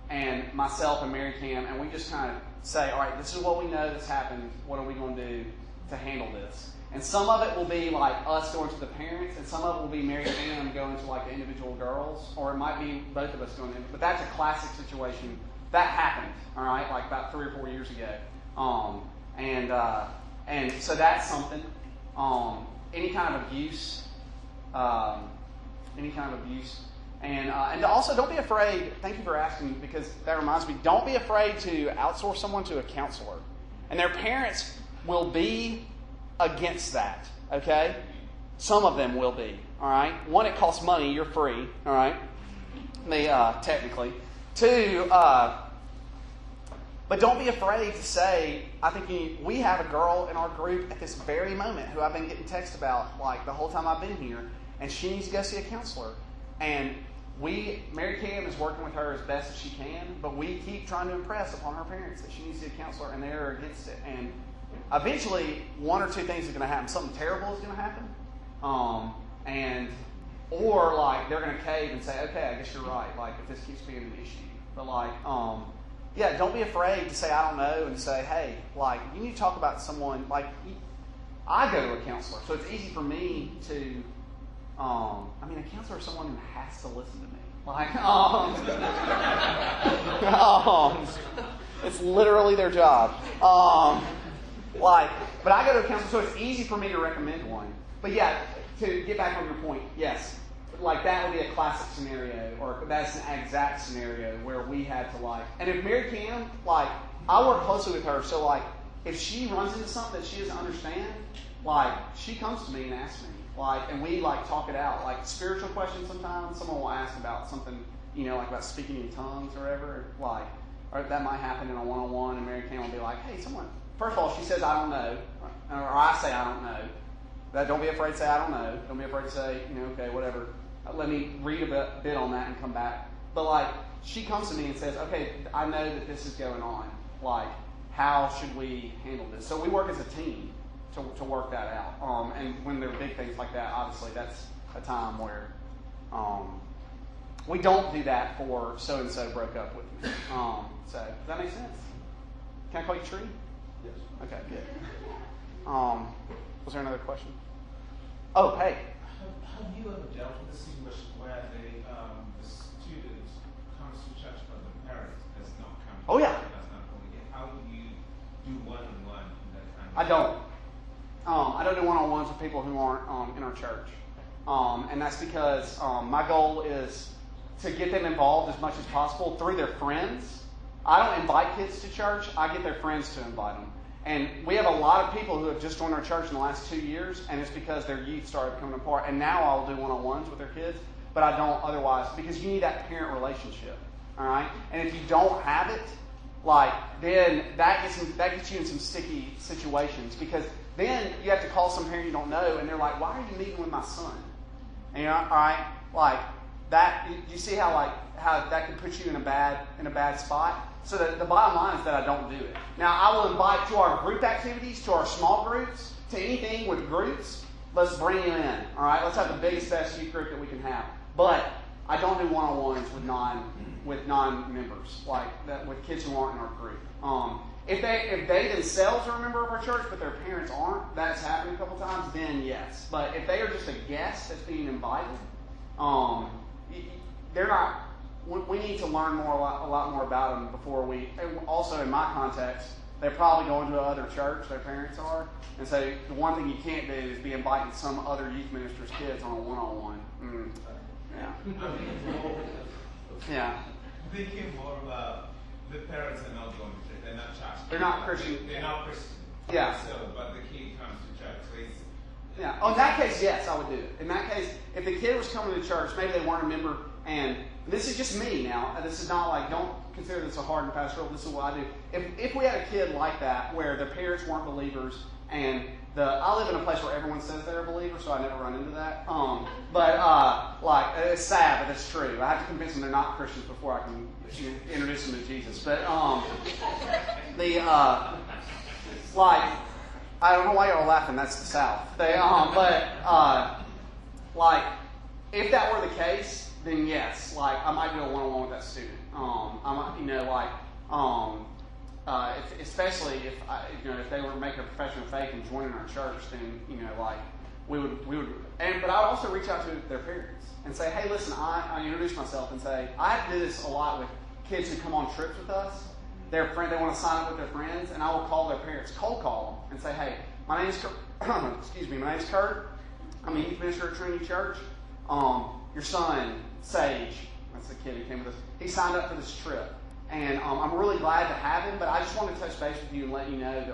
S1: and myself and Mary Cam, and we just kind of say, all right, this is what we know that's happened. What are we going to do to handle this? And some of it will be like us going to the parents, and some of it will be Mary Cam going to like the individual girls, or it might be both of us going in. But that's a classic situation. That happened, all right, like about 3 or 4 years ago. And so that's something. Any kind of abuse. And also, don't be afraid. Thank you for asking, because that reminds me. Don't be afraid to outsource someone to a counselor, and their parents will be against that. Okay, some of them will be. All right. One, it costs money. You're free. All right. They technically. Two, but don't be afraid to say. I think we have a girl in our group at this very moment who I've been getting texts about the whole time I've been here, and she needs to go see a counselor. And Mary Cam is working with her as best as she can, but we keep trying to impress upon her parents that she needs to see a counselor, and they're against it. And eventually, one or two things are going to happen. Something terrible is going to happen, or they're going to cave and say, "Okay, I guess you're right. If this keeps being an issue." But yeah, don't be afraid to say I don't know, and say, "Hey, you need to talk about someone." I go to a counselor, so it's easy for me to. A counselor is someone who has to listen to me. It's literally their job. But I go to a counselor, so it's easy for me to recommend one. But yeah, to get back on your point, yes, that would be a classic scenario, or that's an exact scenario where we had to and if Mary Cam, I work closely with her, so if she runs into something that she doesn't understand, she comes to me and asks me. And we talk it out. Spiritual questions sometimes, someone will ask about something, about speaking in tongues or whatever. Or that might happen in a one-on-one, and Mary Cam will be like, hey, first of all, she says, I don't know. Or I say, I don't know. Don't be afraid to say, I don't know. Don't be afraid to say, okay, whatever. Let me read a bit on that and come back. But she comes to me and says, okay, I know that this is going on. How should we handle this? So we work as a team to work that out. And when there are big things like that, obviously that's a time where we don't do that for so-and-so broke up with me. So does that make sense? Can I call you Tree?
S6: Yes.
S1: Okay, good. Was there another question? Oh, hey.
S7: Have you ever dealt with a situation where the student comes to church but the parent does not come to
S1: Oh, yeah.
S7: Does not come again? How do you do one-on-one in that kind of
S1: I don't don't do one-on-ones with people who aren't in our church. And that's because my goal is to get them involved as much as possible through their friends. I don't invite kids to church. I get their friends to invite them. And we have a lot of people who have just joined our church in the last 2 years, and it's because their youth started becoming a part. And now I'll do one-on-ones with their kids, but I don't otherwise, because you need that parent relationship, all right? And if you don't have it, then that gets you in some sticky situations, because then you have to call some parent you don't know, and they're like, why are you meeting with my son? And you're all right, that. You see how that can put you in a bad spot. So the bottom line is that I don't do it. Now I will invite to our group activities, to our small groups, to anything with groups. Let's bring you in. All right, let's have the biggest, best youth group that we can have. But I don't do one-on-ones with non-members, with kids who aren't in our group. If they themselves are a member of our church, but their parents aren't, that's happened a couple times, then yes. But if they are just a guest that's being invited, they're not. We need to learn a lot more about them before we. And also, in my context, they're probably going to another church. Their parents are, and so the one thing you can't do is be inviting some other youth minister's kids on a one-on-one. Yeah.
S7: Thinking more about the parents are not going to church. They're not church.
S1: They're not Christian.
S7: They're not Christian.
S1: Yeah.
S7: So, but the kid comes to church. So it's,
S1: yeah. Oh, in that case, yes, I would do it. In that case, if the kid was coming to church, maybe they weren't a member, and this is just me now. This is not don't consider this a hard and fast rule. This is what I do. If we had a kid like that, where their parents weren't believers, and I live in a place where everyone says they're a believer, so I never run into that. But it's sad, but it's true. I have to convince them they're not Christians before I can introduce them to Jesus. But I don't know why you're all laughing. That's the South. If that were the case, then yes, I might do a one-on-one with that student. Especially if they were making a profession of faith and joining our church, then we would. But I would also reach out to their parents and say, hey, listen, I introduce myself and say, I have to do this a lot with kids who come on trips with us. They want to sign up with their friends, and I will call their parents, cold call them, and say, hey, my name is Kurt. I'm a youth minister at Trinity Church. Your son, Sage, that's the kid who came with us, he signed up for this trip. And I'm really glad to have him, but I just wanted to touch base with you and let you know that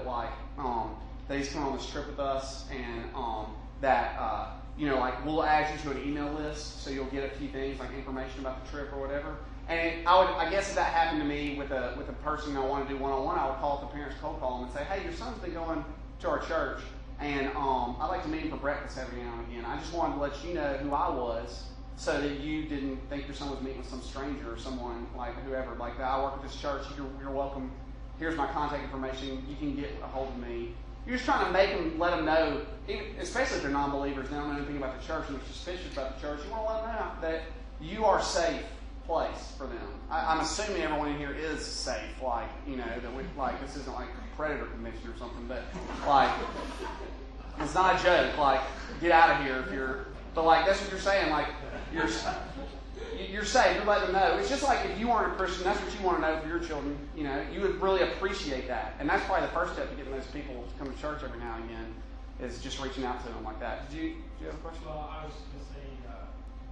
S1: that he's coming on this trip with us, and we'll add you to an email list, so you'll get a few things like information about the trip or whatever. And I guess if that happened to me with a person I want to do one-on-one, I would call up the parents, cold call them, and say, hey, your son's been going to our church, and I'd like to meet him for breakfast every now and again. I just wanted to let you know who I was, so that you didn't think your son was meeting with some stranger or someone whoever. I work at this church. You're welcome. Here's my contact information. You can get a hold of me. You're just trying to let them know, especially if they're non-believers, they don't know anything about the church and they're suspicious about the church. You want to let them know that you are a safe place for them. I'm assuming everyone in here is safe. That this isn't like a predator convention or something, but it's not a joke. Get out of here if you're. But that's what you're saying. You're safe. You're letting them know. It's just like if you aren't a Christian, that's what you want to know for your children. You would really appreciate that, and that's probably the first step to getting those people to come to church every now and again is just reaching out to them like that. Do you have a question?
S8: Well, I was just going to say,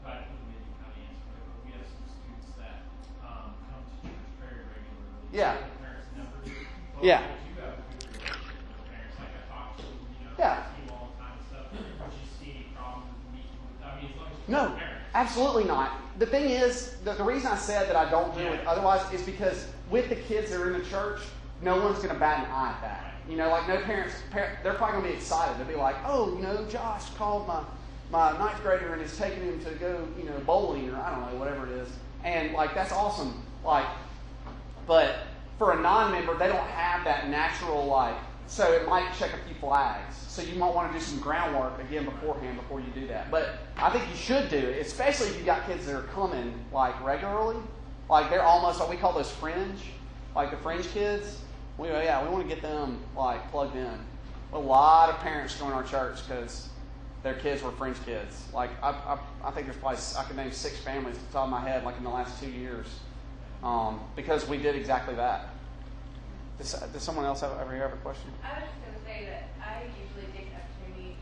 S8: but maybe you kind of answered it, but we have some students that come to church very regularly.
S1: Yeah.
S8: Their parents never do. But
S1: Yeah.
S8: You have a good relationship with the parents. I talk to them,
S1: Yeah.
S8: see them all the time and stuff. Would you see any problems with meeting with them? As long as you're
S1: No,
S8: with the parents.
S1: absolutely not. The thing is, the reason I said that I don't do it otherwise is because with the kids that are in the church, no one's going to bat an eye at that. No parents, they're probably going to be excited. They'll be like, oh, Josh called my ninth grader and is taking him to go, bowling or I don't know, whatever it is. And that's awesome. But for a non-member, they don't have that natural so it might check a few flags. So you might want to do some groundwork again beforehand before you do that. But I think you should do it, especially if you've got kids that are coming regularly. They're almost we call those fringe, the fringe kids. We want to get them plugged in. A lot of parents join our church because their kids were fringe kids. I think there's probably I can name 6 families off the top of my head in the last 2 years because we did exactly that. Does someone else ever have a question?
S9: I was just going to say that I usually take an opportunity,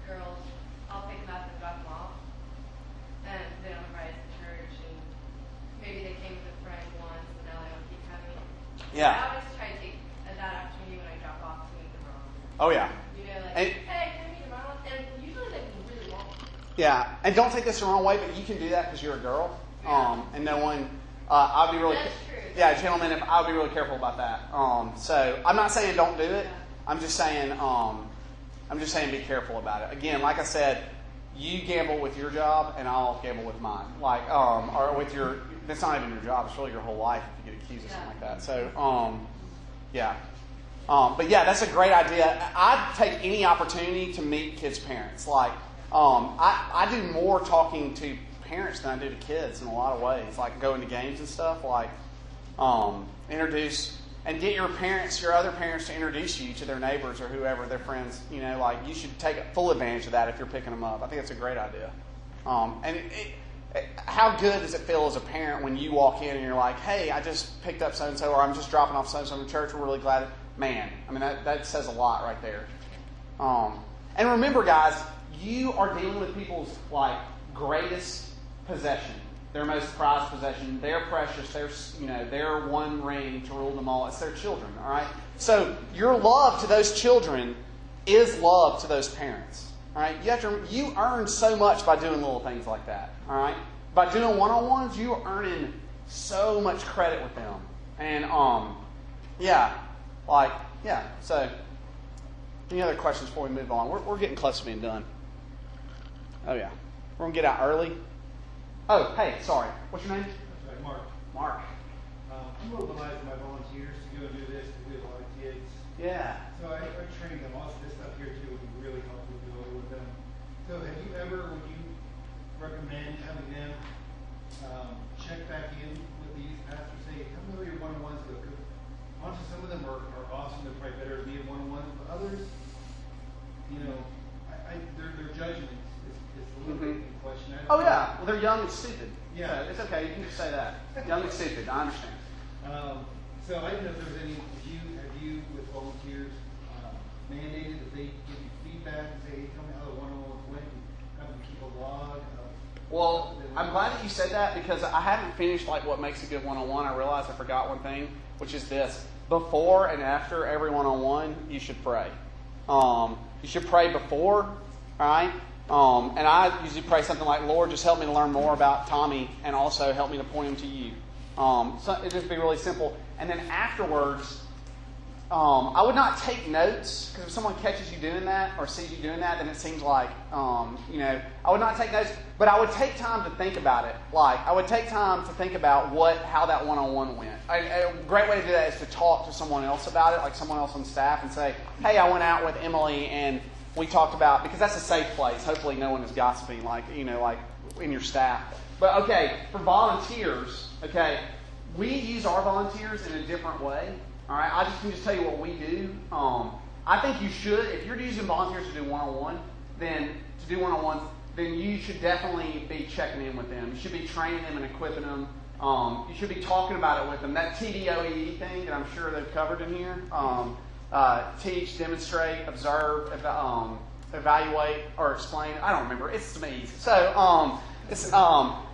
S9: girls, I'll pick them up and drop them off, and they don't ride to church, and maybe they came with a friend once, and now they don't keep coming.
S1: Yeah.
S9: I always try to take that opportunity when I drop off to meet them wrong.
S1: Oh, yeah.
S9: You know, like,
S1: And-
S9: hey, can I meet them wrong? And usually they really won't.
S1: Yeah, and don't take this the wrong way, but you can do that because you're a girl, and no one. I'll be really.
S9: That's true.
S1: Yeah, gentlemen, I'll be really careful about that. So I'm not saying don't do it. I'm just saying. Be careful about it. Again, like I said, you gamble with your job, and I'll gamble with mine. Like, or with your. That's not even your job. It's really your whole life if you get accused of something like that. So, yeah. But yeah, that's a great idea. I'd take any opportunity to meet kids' parents. Like, I do more talking to parents than I do to kids in a lot of ways. Like going to games and stuff. Like, introduce and get your parents, your other parents, to introduce you to their neighbors or whoever, their friends. You know, like you should take full advantage of that if you're picking them up. I think that's a great idea. And how good does it feel as a parent when you walk in and you're like, hey, I just picked up so-and-so, or I'm just dropping off so-and-so in church. We're really glad. Man, I mean, that says a lot right there. And remember, guys, you are dealing with people's, like, greatest possession, their most prized possession, their precious, their one ring to rule them all. It's their children, all right? So your love to those children is love to those parents, all right? You earn so much by doing little things like that, all right? By doing one-on-ones, you are earning so much credit with them. And, so any other questions before we move on? We're getting close to being done. Oh, yeah. We're going to get out early. Oh, hey, sorry. What's your name?
S3: That's right, Mark.
S1: Mark.
S3: I'm mobilizing my volunteers to go do this, to do a lot of kids.
S1: Yeah.
S3: So I train them. Also, this stuff here too would be really helpful to go with them. So have you ever, would you recommend having them check back in with the youth pastor, say, tell me who your one-on-ones go? Honestly, some of them are awesome. They're probably better at being one-on-ones, but others, you know, their judgment is a little bit in question.
S1: Oh, yeah. Well, they're young and stupid.
S3: Yeah.
S1: So it's okay. You can just say that. Young and stupid. I understand.
S3: So I didn't know if there was any, have you with volunteers mandated that they give you feedback and say, hey, tell me how the one-on-ones went, and have them keep a log of.
S1: Well, I'm glad that you said that because I haven't finished like what makes a good one-on-one. I realized I forgot one thing, which is this. Before and after every one-on-one, you should pray. You should pray before, all right? And I usually pray something like, Lord, just help me to learn more about Tommy and also help me to point him to you. So it'd just be really simple. And then afterwards, I would not take notes because if someone catches you doing that or sees you doing that, then it seems like, I would not take notes. But I would take time to think about it. Like, I would take time to think about how that one-on-one went. A great way to do that is to talk to someone else about it, like someone else on staff, and say, hey, I went out with Emily and we talked about, because that's a safe place. Hopefully no one is gossiping, like in your staff. But, okay, for volunteers, okay, we use our volunteers in a different way. All right, I can just tell you what we do. I think you should, if you're using volunteers to do one-on-ones, then you should definitely be checking in with them. You should be training them and equipping them. You should be talking about it with them. That TDOE thing that I'm sure they've covered in here, teach, demonstrate, observe, evaluate, or explain. I don't remember. It's me. So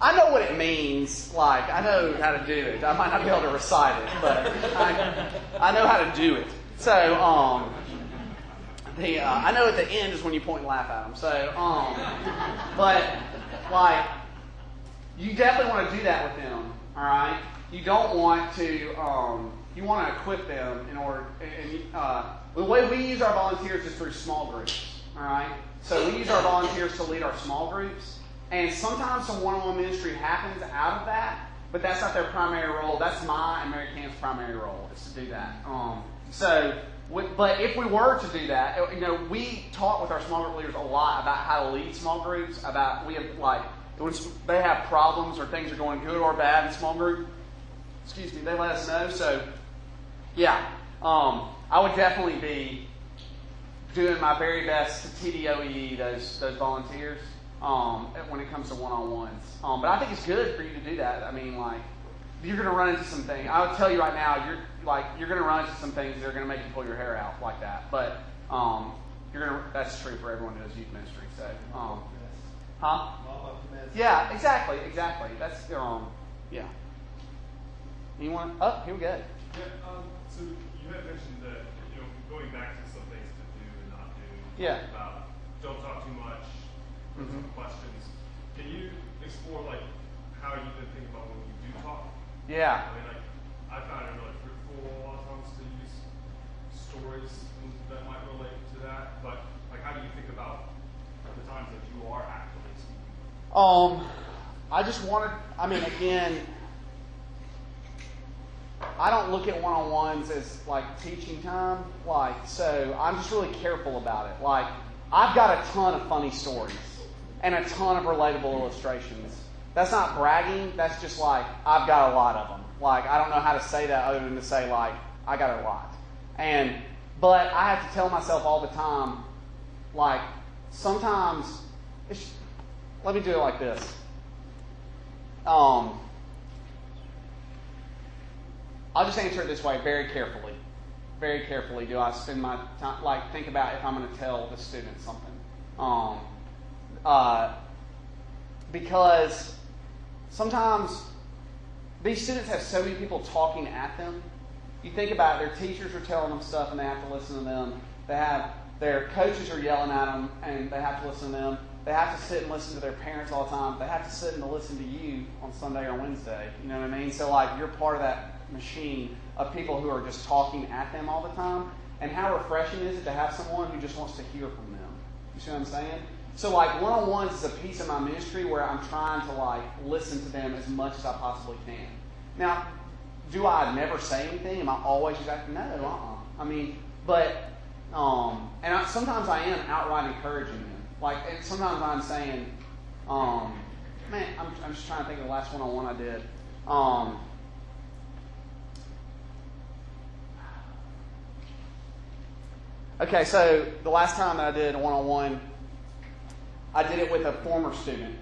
S1: I know what it means. Like, I know how to do it. I might not be able to recite it, but I know how to do it. So I know at the end is when you point and laugh at them. So, but like, you definitely want to do that with them. All right. You don't want to. You want to equip them in order. The way we use our volunteers is through small groups. All right. So we use our volunteers to lead our small groups, and sometimes some one-on-one ministry happens out of that, but that's not their primary role. That's my and Mary Cam's primary role is to do that. But if we were to do that, we talk with our small group leaders a lot about how to lead small groups. When they have problems or things are going good or bad in small group, they let us know. So, yeah, I would definitely be doing my very best to TDOE those volunteers when it comes to one-on-ones. But I think it's good for you to do that. I mean, like, you're going to run into some things. I would tell you right now, you're going to run into some things that are going to make you pull your hair out like that. But That's true for everyone who does youth ministry. So,
S3: All
S1: huh?
S3: about the mess.
S1: Yeah, exactly. That's yeah. Anyone? Oh, here we go.
S10: Yeah. So you had mentioned that going back to some things to do and not do.
S1: Yeah.
S10: About don't talk too much. Some questions. Can you explore like how you've been thinking about when you do talk?
S1: Yeah.
S10: I mean, like I found it really fruitful a lot of times to use stories that might relate to that. But like, how do you think about the times that you are actively speaking?
S1: I just wanted. I mean, again, I don't look at one-on-ones as like teaching time. Like, so I'm just really careful about it. Like, I've got a ton of funny stories and a ton of relatable illustrations. That's not bragging. That's just like, I've got a lot of them. Like, I don't know how to say that other than to say, like, I got a lot. But I have to tell myself all the time, like, sometimes, let me do it like this. I'll just answer it this way, very carefully. Very carefully do I spend my time, like, think about if I'm going to tell the student something. Because sometimes these students have so many people talking at them. You think about it, their teachers are telling them stuff and they have to listen to them. Their coaches are yelling at them and they have to listen to them. They have to sit and listen to their parents all the time. They have to sit and listen to you on Sunday or Wednesday. You know what I mean? So, like, you're part of that machine of people who are just talking at them all the time. And how refreshing is it to have someone who just wants to hear from them? You see what I'm saying? So, like, one-on-ones is a piece of my ministry where I'm trying to, like, listen to them as much as I possibly can. Now, do I never say anything? Am I always just like, no, I mean, but, sometimes I am outright encouraging them. Like, and sometimes I'm saying, man, I'm just trying to think of the last one-on-one I did. Okay, so the last time that I did a one-on-one, I did it with a former student.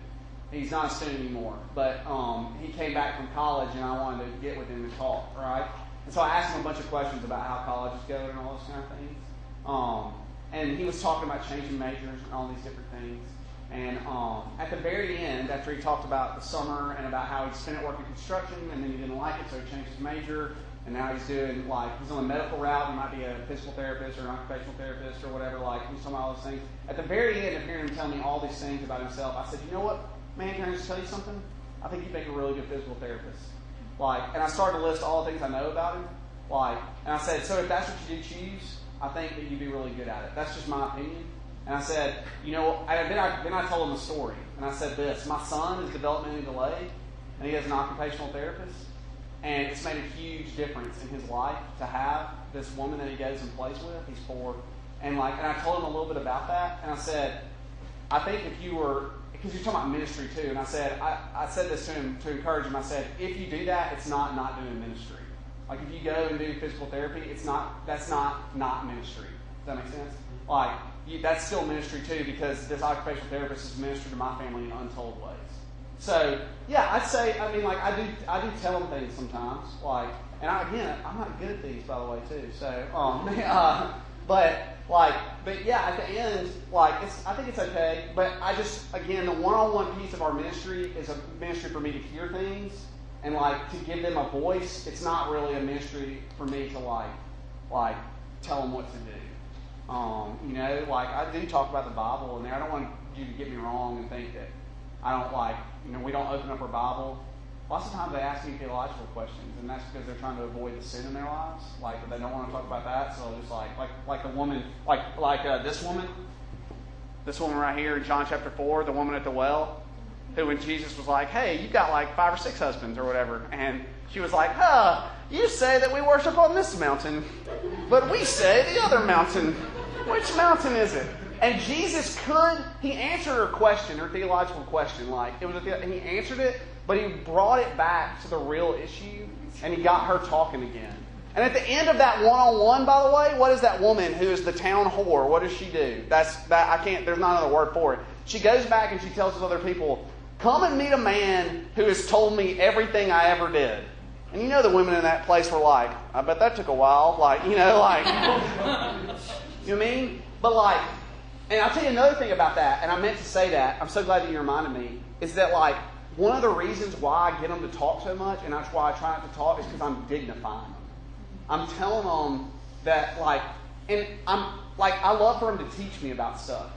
S1: He's not a student anymore, but he came back from college and I wanted to get with him and talk, right? And so I asked him a bunch of questions about how college is going and all those kind of things. And he was talking about changing majors and all these different things. And at the very end, after he talked about the summer and about how he'd spent it working construction and then he didn't like it, so he changed his major. And now he's doing, like, he's on a medical route. He might be a physical therapist or an occupational therapist or whatever. Like, he's talking about all those things. At the very end of hearing him tell me all these things about himself, I said, you know what, man, can I just tell you something? I think you'd make a really good physical therapist. Like, and I started to list all the things I know about him. Like, and I said, so if that's what you do choose, I think that you'd be really good at it. That's just my opinion. And I said, you know, then I told him the story. And I said this, my son is developmentally delayed, and he has an occupational therapist. And it's made a huge difference in his life to have this woman that he goes and plays with. He's 4. And I told him a little bit about that. And I said, I think if you were, because you're talking about ministry too. And I said this to him to encourage him. I said, if you do that, it's not doing ministry. Like if you go and do physical therapy, that's not ministry. Does that make sense? Like that's still ministry too, because this occupational therapist is ministry to my family in untold ways. So yeah, I'd say, I mean, like I do tell them things sometimes, like, and I'm not good at these, by the way, too. So, but yeah, at the end, like, I think it's okay. But I just, again, the one-on-one piece of our ministry is a ministry for me to hear things and like to give them a voice. It's not really a ministry for me to like tell them what to do. You know, like I do talk about the Bible in there. I don't want you to get me wrong and think that I don't like, you know, we don't open up our Bible. Lots of times they ask me theological questions, and that's because they're trying to avoid the sin in their lives. Like, they don't want to talk about that, so just like a woman, this woman right here in John chapter 4, the woman at the well, who when Jesus was like, hey, you've got like 5 or 6 husbands or whatever, and she was like, you say that we worship on this mountain, but we say the other mountain. Which mountain is it? And Jesus he answered her question, her theological question, like, and he answered it, but he brought it back to the real issue, and he got her talking again. And at the end of that one-on-one, by the way, what is that woman who is the town whore? What does she do? There's not another word for it. She goes back and she tells those other people, come and meet a man who has told me everything I ever did. And you know the women in that place were like, I bet that took a while. Like, you know, like, you know what I mean? But like, And I'll tell you another thing about that, and I meant to say that, I'm so glad that you reminded me, is that like, one of the reasons why I get them to talk so much, and that's why I try not to talk, is because I'm dignifying them. I'm telling them that like, and I'm like, I love for them to teach me about stuff.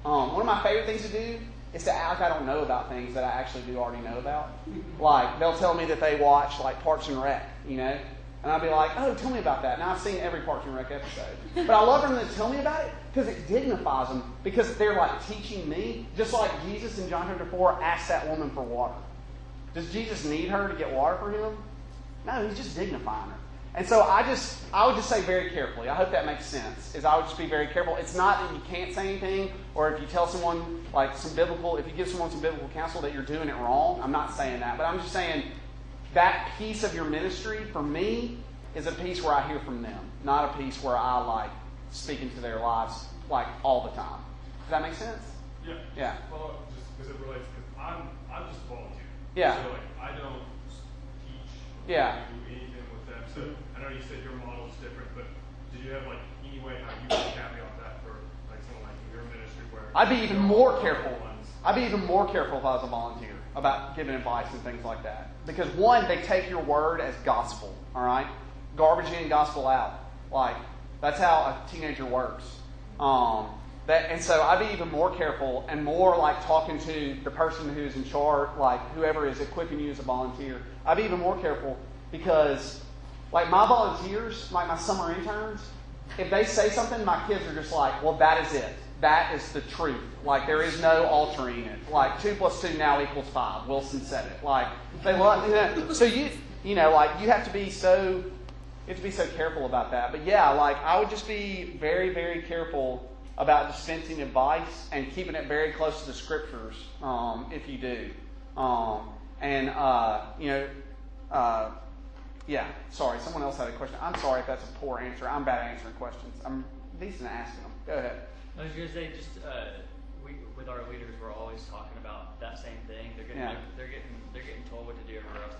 S1: One of my favorite things to do is to act like I don't know about things that I actually do already know about. Like, they'll tell me that they watch like Parks and Rec, you know? And I'll be like, oh, tell me about that. Now, I've seen every Parks and Rec episode. But I love them to tell me about it because it dignifies them, because they're like teaching me, just like Jesus in John chapter 4 asked that woman for water. Does Jesus need her to get water for him? No, he's just dignifying her. And so I would just say very carefully, I hope that makes sense, is I would just be very careful. It's not that you can't say anything, or if you tell someone like if you give someone some biblical counsel that you're doing it wrong. I'm not saying that, but I'm just saying that piece of your ministry, for me, is a piece where I hear from them, not a piece where I like speak into their lives like all the time. Does that make sense?
S10: Yeah.
S1: Yeah.
S10: Well, just because it relates, because I'm just a volunteer.
S1: Yeah.
S10: So like I don't teach.
S1: Yeah.
S10: Or do anything with them. So I know you said your model is different, but did you have like any way how you would caveat that for like someone like your ministry where
S1: I'd be even more careful. I'd be even more careful if I was a volunteer about giving advice and things like that. Because one, they take your word as gospel, all right? Garbage in, gospel out. Like, that's how a teenager works. And so I'd be even more careful and more like talking to the person who's in charge, like whoever is equipping you as a volunteer. I'd be even more careful because like my volunteers, like my summer interns, if they say something, my kids are just like, well, that is it. That is the truth. Like, there is no altering it. Like, 2 + 2 now equals 5. Wilson said it. Like, they love, so you know, like, you have to be so careful about that. But yeah, like, I would just be very, very careful about dispensing advice and keeping it very close to the scriptures, if you do. Yeah, sorry, someone else had a question. I'm sorry if that's a poor answer. I'm bad at answering questions. I'm decent at asking them. Go ahead.
S11: I was going to say, just we with our leaders, we're always talking about that same thing. They're getting told what to do everywhere else.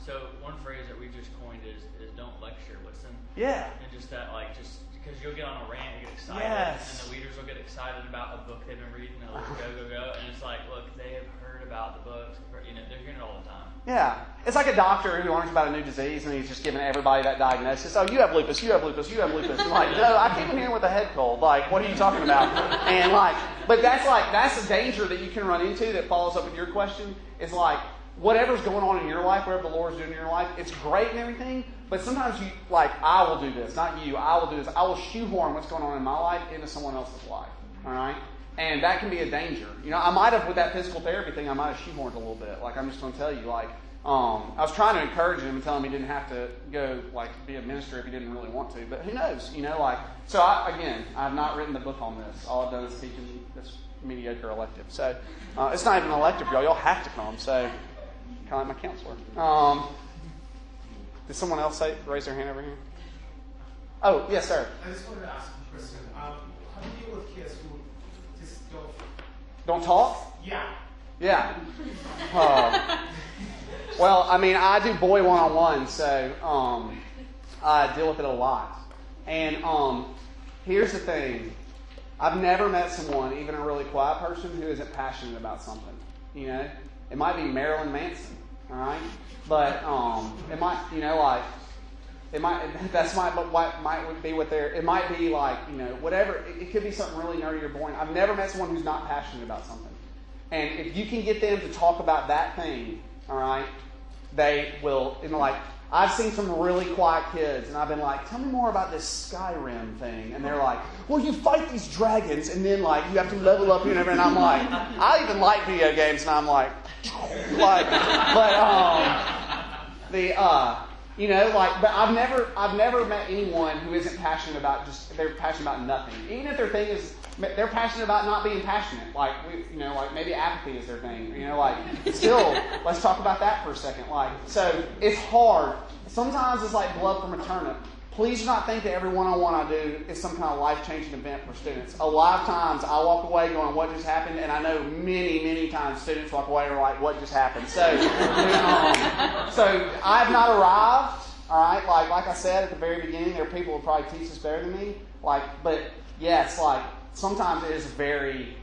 S11: So one phrase that we just coined is don't lecture, listen.
S1: Yeah.
S11: And just that, like, just because you'll get on a rant and get excited,
S1: yes.
S11: and the leaders will get excited about a book they've been reading, and they'll go, and it's like, look, they have heard about the books. You know, they're hearing it all the time.
S1: Yeah. It's like a doctor who learns about a new disease and he's just giving everybody that diagnosis. Oh, you have lupus, you have lupus, you have lupus. I'm like, no, I came in here with a head cold. Like, what are you talking about? And like, but that's a danger that you can run into that follows up with your question. Is like, whatever's going on in your life, whatever the Lord's doing in your life, it's great and everything, but sometimes you, like, I will do this, not you, I will do this. I will shoehorn what's going on in my life into someone else's life. All right? And that can be a danger. You know, I might have, with that physical therapy thing, I might have shoehorned a little bit. Like, I'm just going to tell you, like, I was trying to encourage him and tell him he didn't have to go, like, be a minister if he didn't really want to. But who knows, you know, like, so I've not written the book on this. All I've done is teaching this mediocre elective. So, it's not even an elective, y'all. Y'all have to come. So, kind of like my counselor. Did someone else raise their hand over here? Oh, yes, sir.
S7: I just wanted to ask a question. How do you deal with kids who just
S1: don't talk?
S7: Yeah.
S1: Yeah. Well, I mean, I do boy one-on-one, so I deal with it a lot. And here's the thing. I've never met someone, even a really quiet person, who isn't passionate about something. You know? It might be Marilyn Manson, all right? But it might, you know, like, it might be what it might be like, you know, whatever. It could be something really nerdy or boring. I've never met someone who's not passionate about something. And if you can get them to talk about that thing, all right, they will, you know, like, I've seen some really quiet kids, and I've been like, tell me more about this RYM thing. And they're like, well, you fight these dragons, and then, like, you have to level up and everything. And I'm like, I even like video games, and I'm like, you know, like, but I've never met anyone who isn't passionate about they're passionate about nothing. Even if their thing is, they're passionate about not being passionate. Like, you know, like maybe apathy is their thing. You know, like, still, let's talk about that for a second. Like, so it's hard. Sometimes it's like blood from a turnip. Please do not think that every one-on-one I do is some kind of life-changing event for students. A lot of times I walk away going, what just happened? And I know many, many times students walk away and are like, what just happened? So, so I've not arrived, all right? Like I said at the very beginning, there are people who probably teach this better than me. Like, but yes, like, sometimes it is very,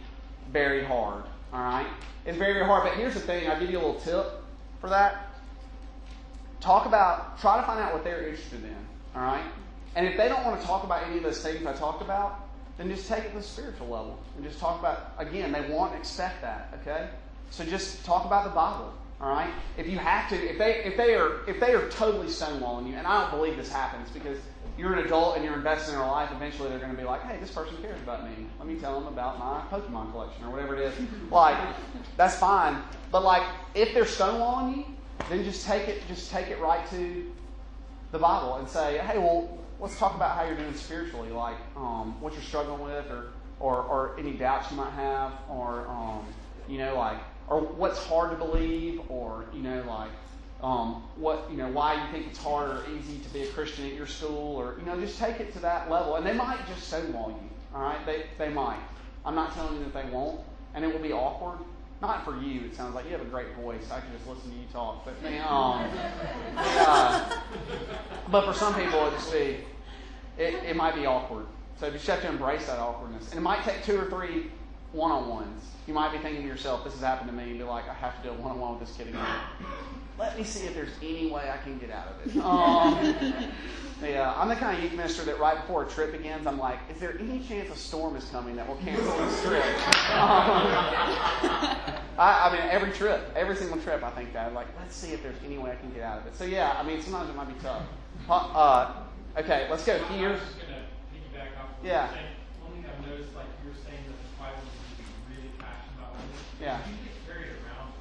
S1: very hard. All right? It's very, very hard. But here's the thing. I'll give you a little tip for that. Try to find out what they're interested in. All right? And if they don't want to talk about any of those things I talked about, then just take it to the spiritual level. And just talk about, again, they want and expect that. Okay? So just talk about the Bible. All right? If you have to, if they are totally stonewalling you, and I don't believe this happens because you're an adult and you're investing in their life, eventually they're going to be like, hey, this person cares about me. Let me tell them about my Pokemon collection or whatever it is. Like, that's fine. But like, if they're stonewalling you, then just take it right to the Bible and say, hey, well, let's talk about how you're doing spiritually, like what you're struggling with, or any doubts you might have, or or what's hard to believe, or why you think it's hard or easy to be a Christian at your school, or just take it to that level. And they might just stonewall you. All right, they might. I'm not telling you that they won't, and it will be awkward. Not for you. It sounds like you have a great voice. I can just listen to you talk. But but for some people, it might be awkward. So you just have to embrace that awkwardness. And it might take 2 or 3 one-on-ones. You might be thinking to yourself, this has happened to me, and be like, I have to do a one-on-one with this kid again. Let me see if there's any way I can get out of it. I'm the kind of youth minister that right before a trip begins, I'm like, is there any chance a storm is coming that will cancel this trip? I mean, every single trip, I think that. I'm like, let's see if there's any way I can get out of it. So yeah, I mean, sometimes it might be tough. Okay, let's go here.
S8: I was just going to piggyback off what
S1: Yeah.
S8: you're saying. One thing I've noticed, like you were saying, that the Bible is really passionate about this.
S1: Yeah.
S8: You get carried around.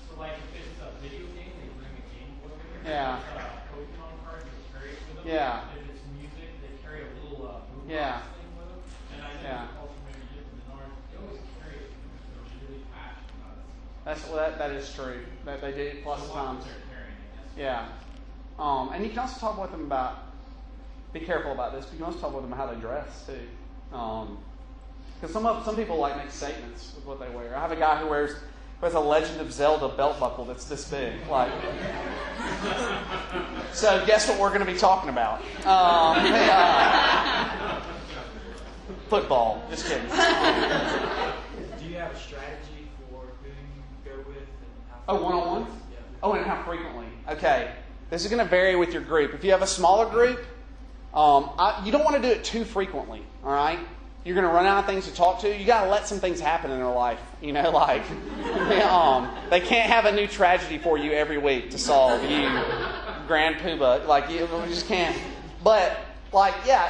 S8: So like if it's a video game, they bring a game book in there.
S1: Yeah.
S8: If it's a Pokemon card, they carry it with them.
S1: Yeah.
S8: If it's music, they carry a little boombox
S1: Yeah.
S8: thing with them. And I know the culture may be different than ours. They always carry it with them. They're really passionate about it.
S1: That is true. That they do plus
S8: So
S1: times.
S8: they're carrying, I guess.
S1: Yeah. And you can also talk with them about, be careful about this, but you can also talk with them how they dress too. Because some people like make statements with what they wear. I have a guy who wears a Legend of Zelda belt buckle that's this big. Like, so guess what we're going to be talking about? Football. Just kidding.
S2: Do you have a strategy for who you go with and how?
S1: Oh, one-on-one?
S2: Yeah.
S1: Oh, and how frequently? Okay. This is going to vary with your group. If you have a smaller group, you don't want to do it too frequently, all right? You're going to run out of things to talk to. You got to let some things happen in their life. They can't have a new tragedy for you every week to solve. You, Grand Poobah, you just can't. But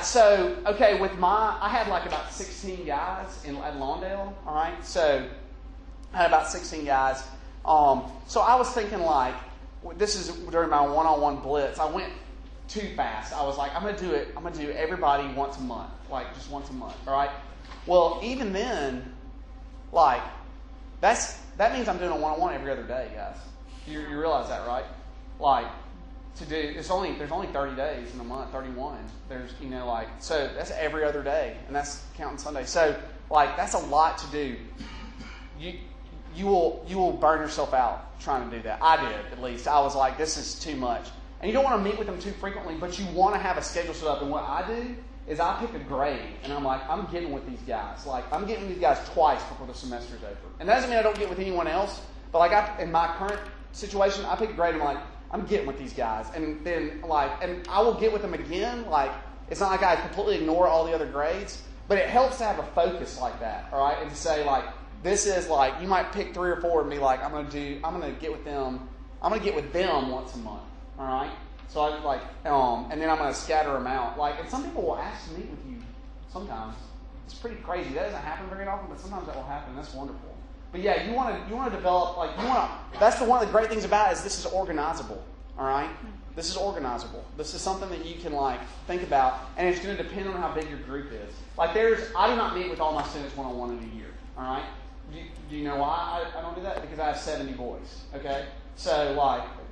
S1: so okay, I had about 16 guys at Lawndale, all right. So I had about 16 guys. So I was thinking this is during my one-on-one blitz. I went too fast. I was like, I'm going to do everybody once a month, just once a month, all right? Well, even then, that means I'm doing a one-on-one every other day, guys. You realize that, right? There's only 30 days in a month, 31. So that's every other day, and that's counting Sunday. So that's a lot to do. You will burn yourself out trying to do that. I did, at least. I was like, this is too much. And you don't want to meet with them too frequently, but you want to have a schedule set up. And what I do is I pick a grade, and I'm like, I'm getting with these guys. I'm getting with these guys twice before the semester's over. And that doesn't mean I don't get with anyone else, but in my current situation, I pick a grade, and I'm like, I'm getting with these guys. And then, and I will get with them again. It's not like I completely ignore all the other grades, but it helps to have a focus like that, all right? And to say, this is you might pick 3 or 4 and be like, I'm going to get with them once a month. All right, so and then I'm going to scatter them out. And some people will ask to meet with you. Sometimes it's pretty crazy. That doesn't happen very often, but sometimes that will happen. That's wonderful. But yeah, you want to develop That's one of the great things about it is this is organizable. All right, this is organizable. This is something that you can think about, and it's going to depend on how big your group is. I do not meet with all my students one-on-one in a year. All right, do you know why I don't do that? Because I have 70 boys. Okay, so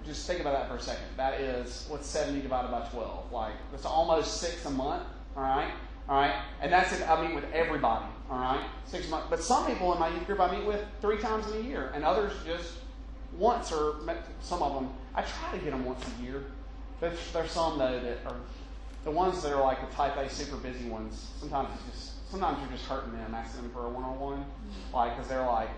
S1: just think about that for a second. That is, what's 70 divided by 12? That's almost 6 a month, all right? And that's if I meet with everybody, all right? 6 a month. But some people in my youth group I meet with 3 times in a year, and others just once, or some of them, I try to get them once a year. There's some, though, that are, the ones that are the type A super busy ones, sometimes it's just sometimes you're just hurting them, asking them for a one-on-one, like, because they're like,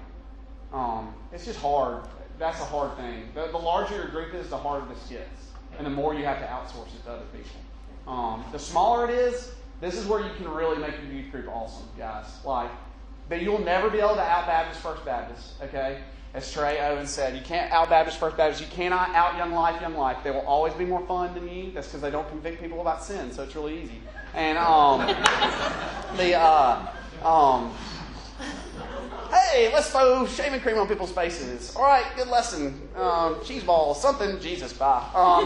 S1: it's just hard. That's a hard thing. The larger your group is, the harder this gets, and the more you have to outsource it to other people. The smaller it is, this is where you can really make your youth group awesome, guys. Like, but you'll never be able to out-Baptist First Baptist, okay? As Trey Owens said, you can't out-Baptist First Baptist. You cannot out-Young Life, Young Life. They will always be more fun than you. That's because they don't convict people about sin, so it's really easy. And hey, let's throw shaving cream on people's faces. All right, good lesson. Cheese balls, something. Jesus, bye. I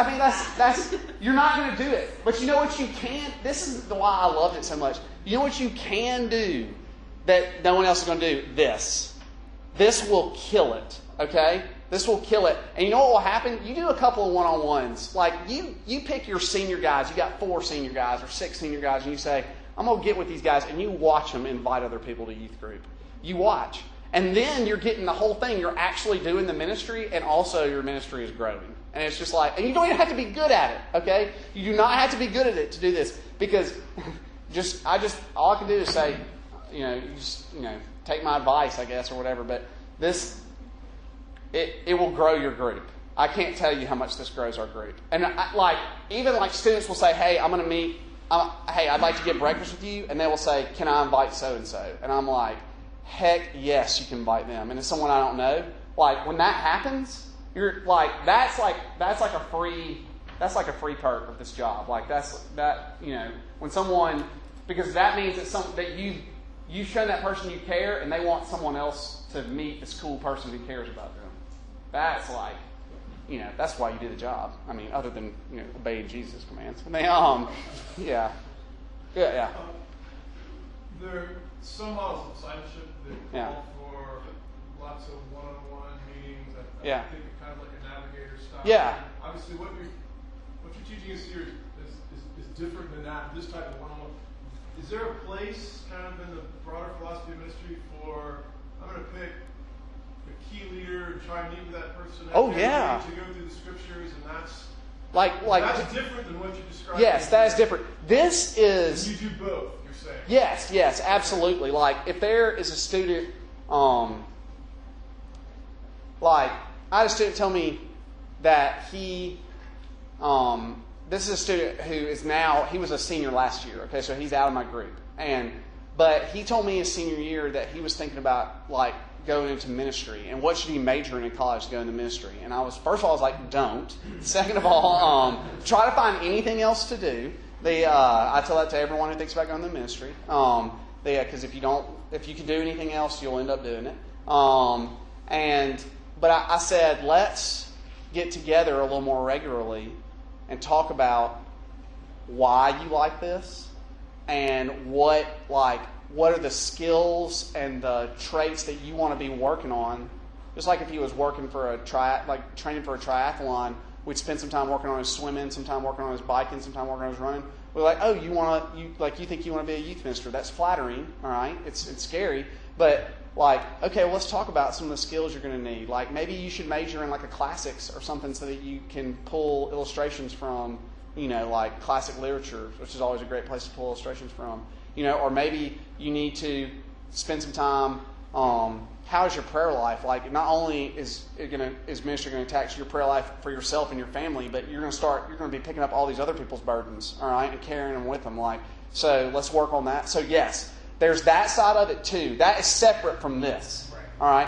S1: mean, that's you're not going to do it. But you know what you can? This is why I loved it so much. You know what you can do that no one else is going to do? This. This will kill it. Okay? This will kill it. And you know what will happen? You do a couple of one-on-ones. Like, you pick your senior guys. You got 4 senior guys or 6 senior guys, and you say, I'm going to get with these guys, and you watch them invite other people to youth group. You watch. And then you're getting the whole thing. You're actually doing the ministry, and also your ministry is growing. And it's just like, and you don't even have to be good at it, okay? You do not have to be good at it to do this, because all I can do is say, take my advice, I guess, or whatever. But this, it will grow your group. I can't tell you how much this grows our group. And even students will say, hey, I'm going to meet. Hey, I'd like to get breakfast with you. And they will say, can I invite so-and-so? And I'm like, heck yes, you can invite them. And it's someone I don't know. Like, when that happens, you're like, that's like a free perk of this job. Like, when someone, because that means that you've shown that person you care, and they want someone else to meet this cool person who cares about them. That's like, that's why you do the job. I mean, other than, obeying Jesus' commands. But yeah.
S10: There are some models of discipleship that call for lots of one-on-one meetings. I think of kind of like a navigator style.
S1: Yeah.
S10: Obviously, what you're teaching us here is different than that. This type of one-on-one. Is there a place, kind of in the broader philosophy of ministry, for I'm going to pick a key leader and try and meet with that person?
S1: Oh, yeah.
S10: To go through the scriptures, and that's
S1: that's
S10: different than what you described.
S1: Yes, that is different. This is.
S10: And you do both. You're saying.
S1: Yes, absolutely. Like, if there is a student, I had a student tell me that this is a student who is now, he was a senior last year, okay, so he's out of my group. But he told me his senior year that he was thinking about, going into ministry, and what should he major in college to go into ministry. And first of all, I was like, don't. Second of all, try to find anything else to do. I tell that to everyone who thinks about going to ministry. Because if you can do anything else, you'll end up doing it. But I said, let's get together a little more regularly and talk about why you like this, and what are the skills and the traits that you want to be working on. Just like if he was working for training for a triathlon, we'd spend some time working on his swimming, some time working on his biking, some time working on his running. We're like, oh, you think you want to be a youth minister? That's flattering, all right? It's scary, but okay, well, let's talk about some of the skills you're going to need. Like, maybe you should major in a classics or something so that you can pull illustrations from, classic literature, which is always a great place to pull illustrations from. Or maybe you need to spend some time. How is your prayer life? Not only is ministry going to tax your prayer life for yourself and your family, but you're going to be picking up all these other people's burdens, all right, and carrying them with them. So let's work on that. So yes, there's that side of it too. That is separate from this. All right.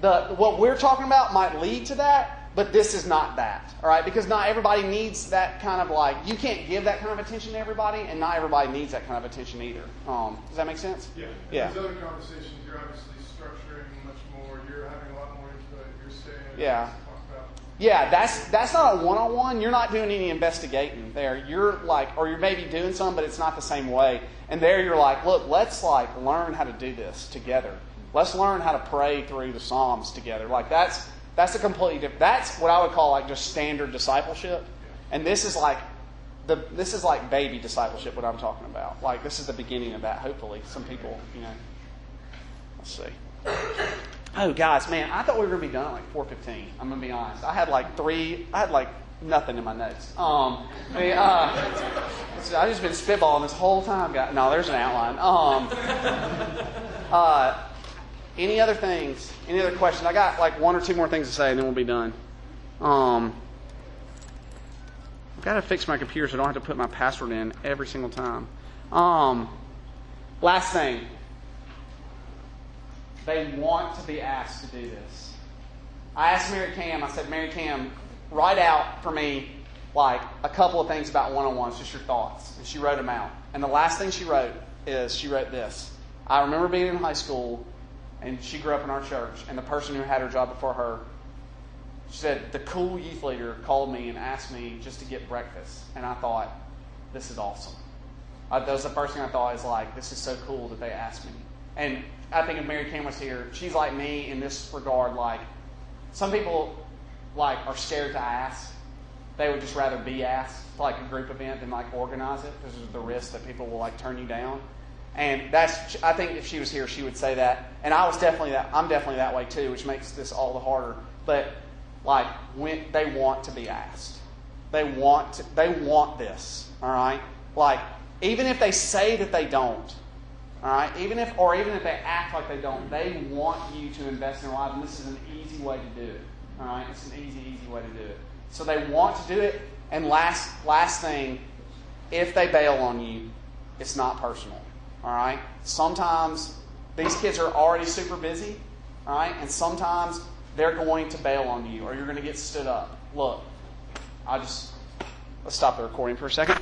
S1: What we're talking about might lead to that, but this is not that. All right, because not everybody needs that kind of you can't give that kind of attention to everybody, and not everybody needs that kind of attention either. Does that make sense?
S10: Yeah.
S1: Yeah.
S10: These other conversations, you're obviously structuring much more. You're having a lot more input. You're saying.
S1: Yeah. Yeah, that's not a one-on-one. You're not doing any investigating there. You're or you're maybe doing some, but it's not the same way. And there you're look, let's learn how to do this together. Let's learn how to pray through the Psalms together. That's a completely different. That's what I would call just standard discipleship. And this is baby discipleship. What I'm talking about. This is the beginning of that. Hopefully, some people, Let's see. Oh, guys, man, I thought we were going to be done at 4:15. I'm going to be honest. I had nothing in my notes. I've just been spitballing this whole time. No, there's an outline. Any other things? Any other questions? I got like one or two more things to say, and then we'll be done. I've got to fix my computer so I don't have to put my password in every single time. Last thing. They want to be asked to do this. I asked Mary Cam, I said, Mary Cam, write out for me like a couple of things about one-on-ones, just your thoughts. And she wrote them out. And the last thing she wrote this. I remember being in high school, and she grew up in our church, and the person who had her job before her, she said, the cool youth leader called me and asked me just to get breakfast. And I thought, this is awesome. That was the first thing I thought, is like, this is so cool that they asked me. And I think if Mary Cam was here, she's like me in this regard. Like, some people like are scared to ask. They would just rather be asked to like a group event than like organize it, because there's the risk that people will like turn you down. And I think if she was here, she would say that. And I'm definitely that way too, which makes this all the harder. But like, when they want to be asked, they want this. All right, like even if they say that they don't. All right, even if they act like they don't, they want you to invest in their lives, and this is an easy way to do it. All right, it's an easy way to do it. So they want to do it. And last thing, if they bail on you, it's not personal. All right. Sometimes these kids are already super busy. All right, and sometimes they're going to bail on you, or you're going to get stood up. Look, let's stop the recording for a second.